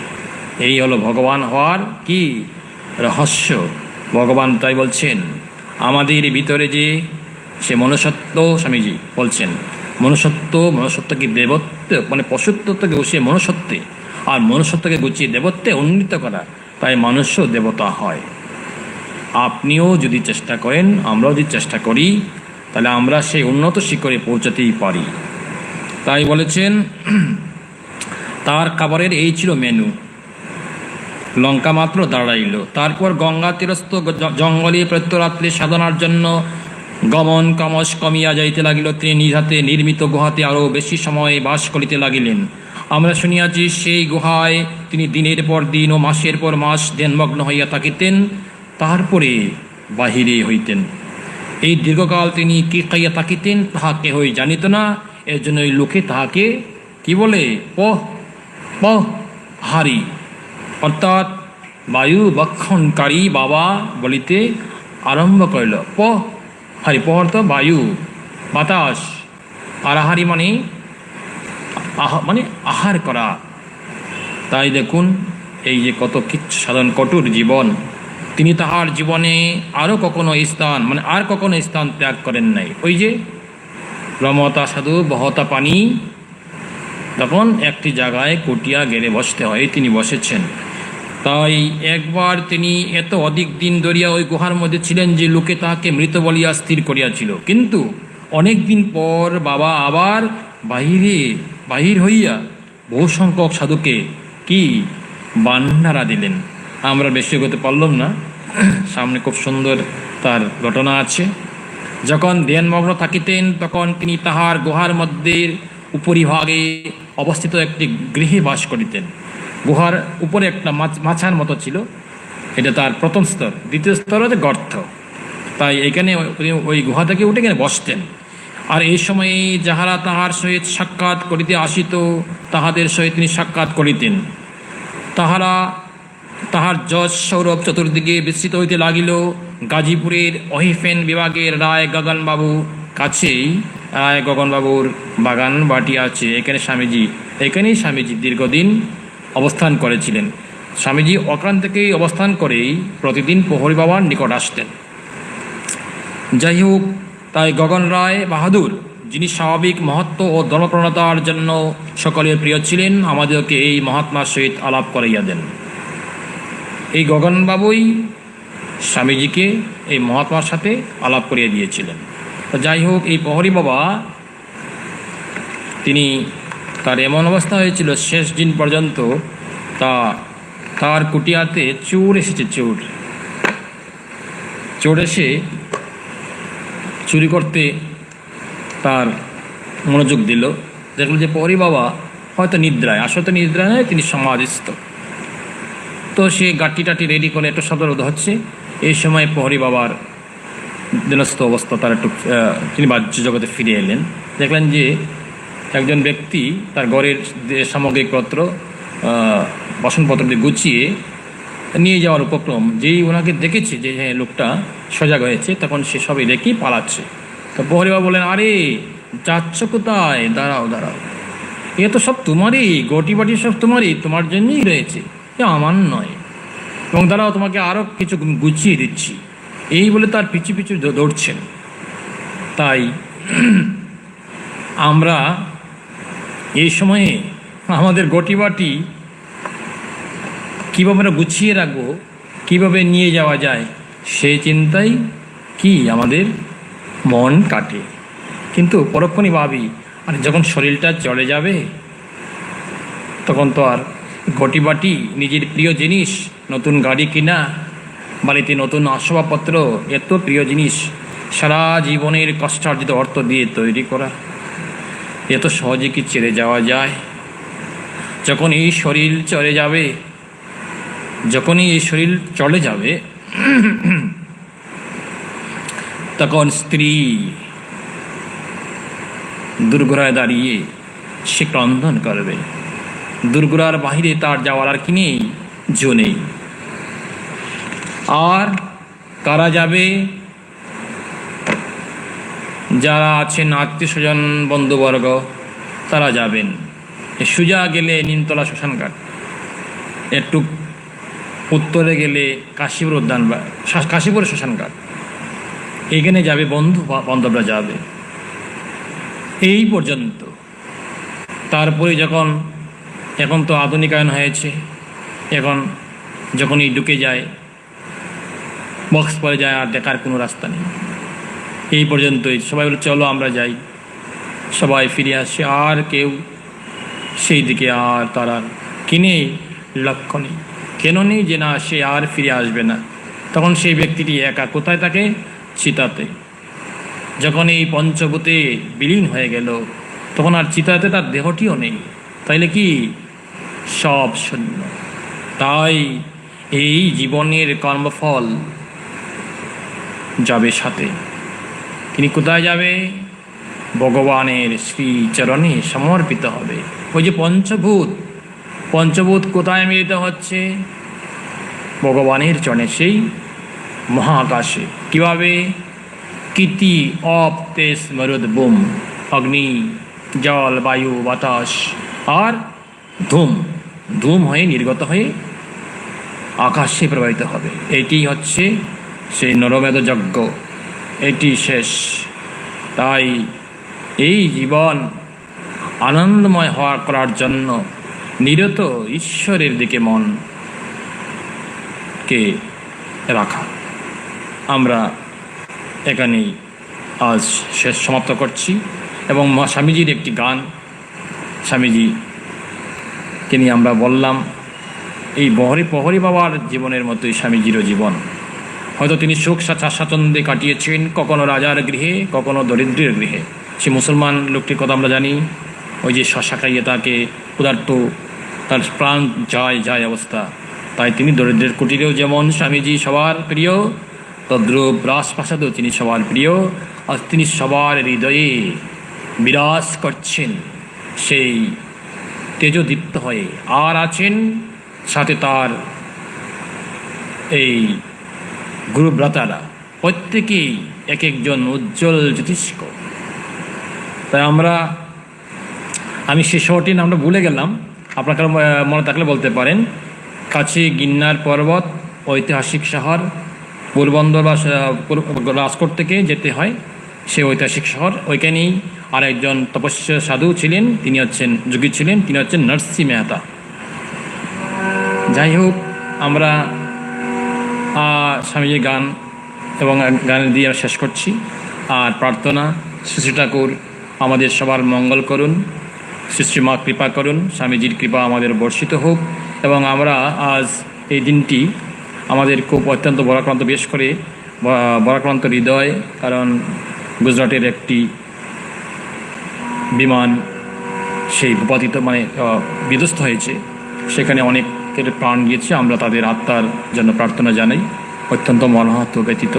এই হলো ভগবান হওয়ার কি রহস্য। ভগবান তাই বলছেন আমাদের ভিতরে যে সে মনুষ্যত্ব, স্বামীজি বলছেন মনুষ্যত্বকে দেবত্ব, মানে পশুত্বকে গুছিয়ে মনুষ্যত্বে, আর মনুষ্যত্বকে গুছিয়ে দেবত্বে উন্নীত করা, তাই মনুষ্য দেবতা হয়। আপনিও যদি চেষ্টা করেন, আমরাও যদি চেষ্টা করি, তাহলে আমরা সেই উন্নত শিখরে পৌঁছাতেই পারি। তাই বলেছেন তার খাবারের এই ছিল মেনু, লঙ্কা মাত্র দাঁড়াইল। তারপর গঙ্গা তীরস্থ জঙ্গলে প্রত্যরাত্রে সাধনার জন্য গমন ক্রমশ কমিয়া যাইতে লাগিল। তিনি নিজ হাতে নির্মিত গুহাতে আরও বেশি সময় বাস করিতে লাগিলেন। আমরা শুনিয়াছি সেই গুহায় তিনি দিনের পর দিন ও মাসের পর মাস ধ্যানমগ্ন হইয়া থাকিতেন, তারপরে বাহিরে হইতেন। এই দীর্ঘকাল তিনি কি খাইয়া থাকিতেন তাহা কেহই জানিত না। এর জন্য ওই লোকে তাহাকে কি বলে, হারি, অর্থাৎ বায়ু বক্ষণকারী বাবা বলিতে আরম্ভ করিল। হারি অর্থ বায়ু, বাতাস, আর আহারি মানে আহার করা। তাই দেখুন এই যে কত কিচ্ছু সাধন, কঠোর জীবন। তিনি তাহার জীবনে আর কখনো স্থান ত্যাগ করেন নাই। ওই যে রমতা সাধু বহতা পানি, তখন একটি জায়গায় কুটিয়া গেড়ে বসতে হয়, তিনি বসেছেন। তাই একবার তিনি এত অধিক দিন ধরিয়া ওই গুহার মধ্যে ছিলেন যে লোকে তাহাকে মৃত বলিয়া স্থির করিয়াছিল। কিন্তু অনেক দিন পর বাবা আবার বাহির হইয়া বহু সংখ্যক সাধুকে কি বান্নারা দিলেন। আমরা বেশি করতে পারলাম না, সামনে খুব সুন্দর তার ঘটনা আছে। যখন ধ্যানমগ্ন থাকিতেন তখন তিনি তাহার গুহার মধ্যে উপরিভাগে অবস্থিত একটি গৃহে বাস করিতেন। গুহার উপরে একটা মাছার মতো ছিল, এটা তার প্রথম স্তর। দ্বিতীয় স্তর হচ্ছে গর্ত। তাই এখানে ওই গুহা থেকে উঠে এখানে বসতেন। আর এই সময়ে যাহারা তাহার সহিত সাক্ষাৎ করিতে আসিত তাহাদের সহিত তিনি সাক্ষাৎ করিতেন। তাহার যশ সৌরভ চতুর্দিকে বিস্তৃত হইতে লাগিল। গাজীপুরের অহিফেন বিভাগের রায় গগনবাবুর বাগান বাটি আছে, এখানেই স্বামীজি দীর্ঘদিন অবস্থান করেছিলেন। স্বামীজি ওখান থেকেই অবস্থান করেই প্রতিদিন প্রহরী বাবার নিকট আসতেন। যাই হোক, তাই গগন রায় বাহাদুর যিনি স্বাভাবিক মহত্ব ও ধর্মপ্রণতার জন্য সকলের প্রিয় ছিলেন, আমাদেরকে এই মহাত্মার সহিত আলাপ করাইয়া দেন। এই গগনবাবুই স্বামীজিকে এই মহাত্মার সাথে আলাপ করিয়ে দিয়েছিলেন। তো যাই হোক, এই প্রহরী বাবা তিনি তার এমন অবস্থা হয়েছিল শেষ দিন পর্যন্ত তার কুটিয়াতে চোর এসেছে। চোর এসে চুরি করতে তার মনোযোগ দিল। দেখল যে প্রহরী বাবা হয়তো নিদ্রায়, আসলে নিদ্রায় নয়, তিনি সমাধিস্থ। তো সে গাটি টাটি রেডি করে একটু শব্দ হচ্ছে। এই সময় প্রহরী বাবার দিনস্থ অবস্থা, তার একটু তিনি বাহ্য জগতে ফিরে এলেন। দেখলেন যে একজন ব্যক্তি তার ঘরের সামগ্রিকপত্র বাসনপত্র দিয়ে গুছিয়ে নিয়ে যাওয়ার উপক্রম। যেই ওনাকে দেখেছে যে হ্যাঁ লোকটা সজাগ হয়েছে, তখন সে সবই রেখেই পালাচ্ছে। তো প্রহরী বাবা বলেন, আরে যাচ্ছ কোথায়? দাঁড়াও, এ তো সব তোমারই, গটি বাটি সব তোমারই, তোমার জন্যই রয়েছে, এ আমার নয়। এবং দাঁড়াও, তোমাকে আরও কিছু গুছিয়ে দিচ্ছি। এই বলে তার পিছু পিছু দৌড়ছেন। তাই আমরা এই সময়ে আমাদের গটি বাটি কীভাবে আমরা গুছিয়ে রাখবো, কীভাবে নিয়ে যাওয়া যায়, সেই চিন্তাই কি আমাদের মন কাটে। কিন্তু পরক্ষণই ভাবি, আর যখন শরীরটা চলে যাবে তখন তো আর ঘটি বাটি, নিজের প্রিয় জিনিস, নতুন গাড়ি কিনা, বাড়িতে নতুন আসবাবপত্র, এত প্রিয় জিনিস সারা জীবনের কষ্টার্জিত অর্থ দিয়ে তৈরি করা, এত সহজে কি ছেড়ে যাওয়া যায়? যখন এই শরীর চলে যাবে তখন স্ত্রী দুর্গরায় দাঁড়িয়ে সে ক্রন্দন করবে। দুর্গরার বাহিরে তার যাওয়ার আর কি নেই, জো নেই। আর কারা যাবে? যারা আছেন আত্মীয় স্বজন বন্ধুবর্গ, তারা যাবেন। সোজা গেলে নিমতলা শ্মশানঘাট, একটু উত্তরে গেলে কাশীপুর উদ্যান বা কাশীপুরের শ্মশানঘাট, এখানে যাবে বন্ধু বান্ধবরা যাবে, এই পর্যন্ত। তারপরে এখন তো আধুনিকায়ন হয়েছে, এখন যখনই ঢুকে যায় বক্স পরে যায়, আর দেখার কোনো রাস্তা নেই। এই পর্যন্তই। সবাই বলে চলো আমরা যাই, সবাই ফিরে আসে, আর কেউ সেই দিকে আর তারা কিনে লক্ষ্য নেই। কেন নেই? যে না, সে আর ফিরে আসবে না। তখন সেই ব্যক্তিটি একা কোথায় থাকে? চিতাতে। যখন এই পঞ্চভূতে বিলীন হয়ে গেল, তখন আর চিতাতে তার দেহটিও নেই। তাইলে কি সব শূন্য। তাই এই জীবনের কর্মফল যাবে সাথে। তিনি কোথায় যাবে? ভগবানের শ্রীচরণে সমর্পিত হবে। ওই যে পঞ্চভূত কোথায় মিলিত হচ্ছে? ভগবানের চরণে, সেই মহাকাশে। কিভাবে? কীর্তি অপ তেজ মরুদ বুম, অগ্নি জল বায়ু বাতাস আর ধূম হয়ে নির্গত হয়ে আকাশে প্রবাহিত হবে। এটি হচ্ছে সেই নরমেধ যজ্ঞ, এটি শেষ। তাই এই জীবন আনন্দময় করার জন্য নিরত ঈশ্বরের দিকে মনকে রাখা। আমরা এখানেই আজ শেষ সমাপ্ত করছি। এবং স্বামীজির একটি গান, স্বামীজিকে নিয়ে আমরা বললাম, এই প্রহরী বাবার জীবনের মতোই স্বামীজিরও জীবন। হয়তো তিনি সুখ স্বাচ্ছন্দ্যে কাটিয়েছেন, কখনো রাজার গৃহে, কখনো দরিদ্রের গৃহে। সে মুসলমান লোকটির কথা আমরা জানি, ওই যে শশা খাইয়ে তাকে ক্ষুধার্ত, তার প্রাণ যায় অবস্থা। তাই তিনি দরিদ্রের কুটিরেও যেমন স্বামীজি সবার প্রিয়, তদ্রূপ রাজপ্রাসাদেও তিনি সবার প্রিয়। আর তিনি সবার হৃদয়ে বিরাজ করছেন সেই তেজদীপ্ত হয়ে। আর আছেন সাথে তার এই গুরুব্রাতারা, প্রত্যেকেই এক একজন উজ্জ্বল জ্যোতিষ্ক। তাই আমি সে শহরটির নামটা ভুলে গেলাম, আপনার মনে থাকলে বলতে পারেন। কাছে গিন্নার পর্বত, ঐতিহাসিক শহর, পোরবন্দর বা রাজকোট থেকে যেতে হয় সেই ঐতিহাসিক শহর। ওইখানেই আরেকজন তপস্যা সাধু ছিলেন, তিনি হচ্ছেন যোগী ছিলেন, তিনি হচ্ছেন নরসিংহ মেহতা। যাই হোক, আমরা স্বামীজির গান এবং গান দিয়ে শেষ করছি। আর প্রার্থনা, শ্রী ঠাকুর আমাদের সবার মঙ্গল করুন, শ্রী মা কৃপা করুন, স্বামীজির কৃপা আমাদের বর্ষিত হোক। এবং আমরা আজ এই দিনটি আমাদের খুব অত্যন্ত বরাক্রান্ত, বিশেষ করে বরাক্রান্ত হৃদয়, কারণ গুজরাটের একটি বিমান সেই ভূপাতিত বিধ্বস্ত হয়েছে, সেখানে অনেকের প্রাণ গিয়েছে। আমরা তাদের আত্মার জন্য প্রার্থনা জানাই, অত্যন্ত মর্মাহত ব্যতীত।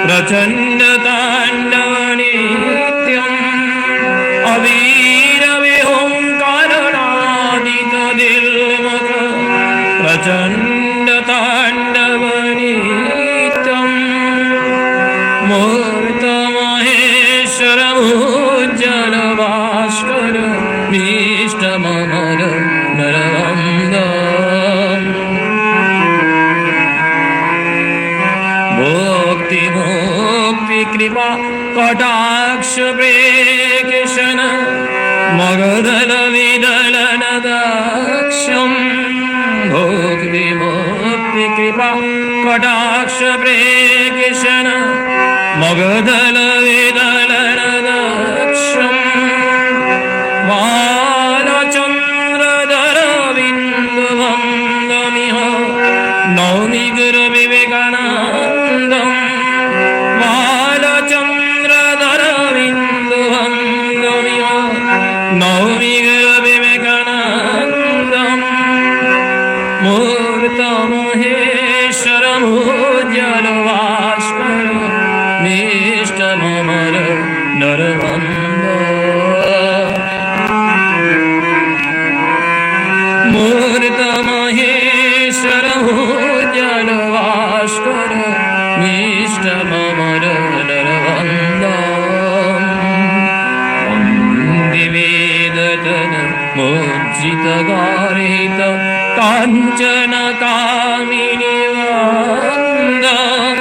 प्रचंड तांडव नित्यम अवीरवे ओंकारनादित दिलमुख प्रचंड तांडव नित्यम मूर्त महेश्वर उज्जल भास्कर भीष्ट ममर नरवंद भक्ति मुक्ति कृपा कटाक्ष प्रेक्षण मगधल विदलन दक्षम भक्ति मुक्ति कृपा कटाक्ष प्रेक्षण मगधल विदलन दक्षम बालचंद्रधर बिंदु वंदमिह नौमि गुरु विवेकानंदम बालचंद्रधर बिंदु वंदमिह नौमि गुरु विवेकानंदम मूर्त महेश्वर उज्जल भास्कर निष्ठ ममर नरवंद मूर्त महेश्वर उज्जल भास्कर निष्ठ ममर नरवंद वंदे वेदतन मुज्जित गारित कांचन कामिनी वंदं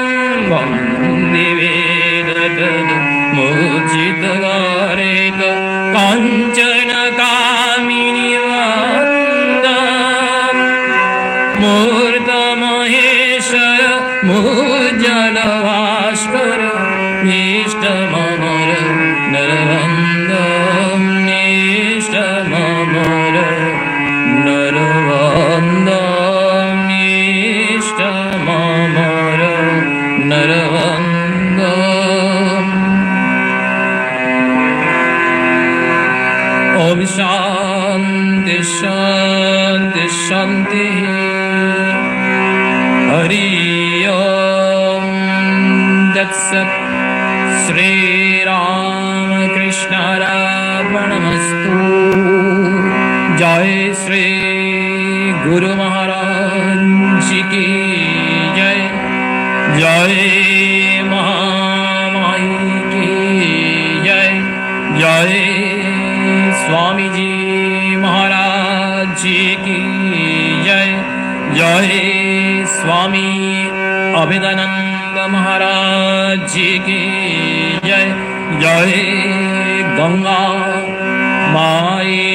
वंदे वेदतन मुज्जित गारित कांचन कामिनी वंदं मूर्त महेश्वर मुज्जल भास्कर निष्ठ ममर नरवंदं निष्ठ ममर नरवंदं निष्ठ ममर नरवंदं ओम शांति शांति शांति हरि ओम तत्सत् श्री राम कृष्ण गुरु महाराज की जय। जय महामाई की जय। जय स्वामी जी महाराज जी की जय। जय स्वामी अभेदानंद महाराज जी की जय। जय गंगा माई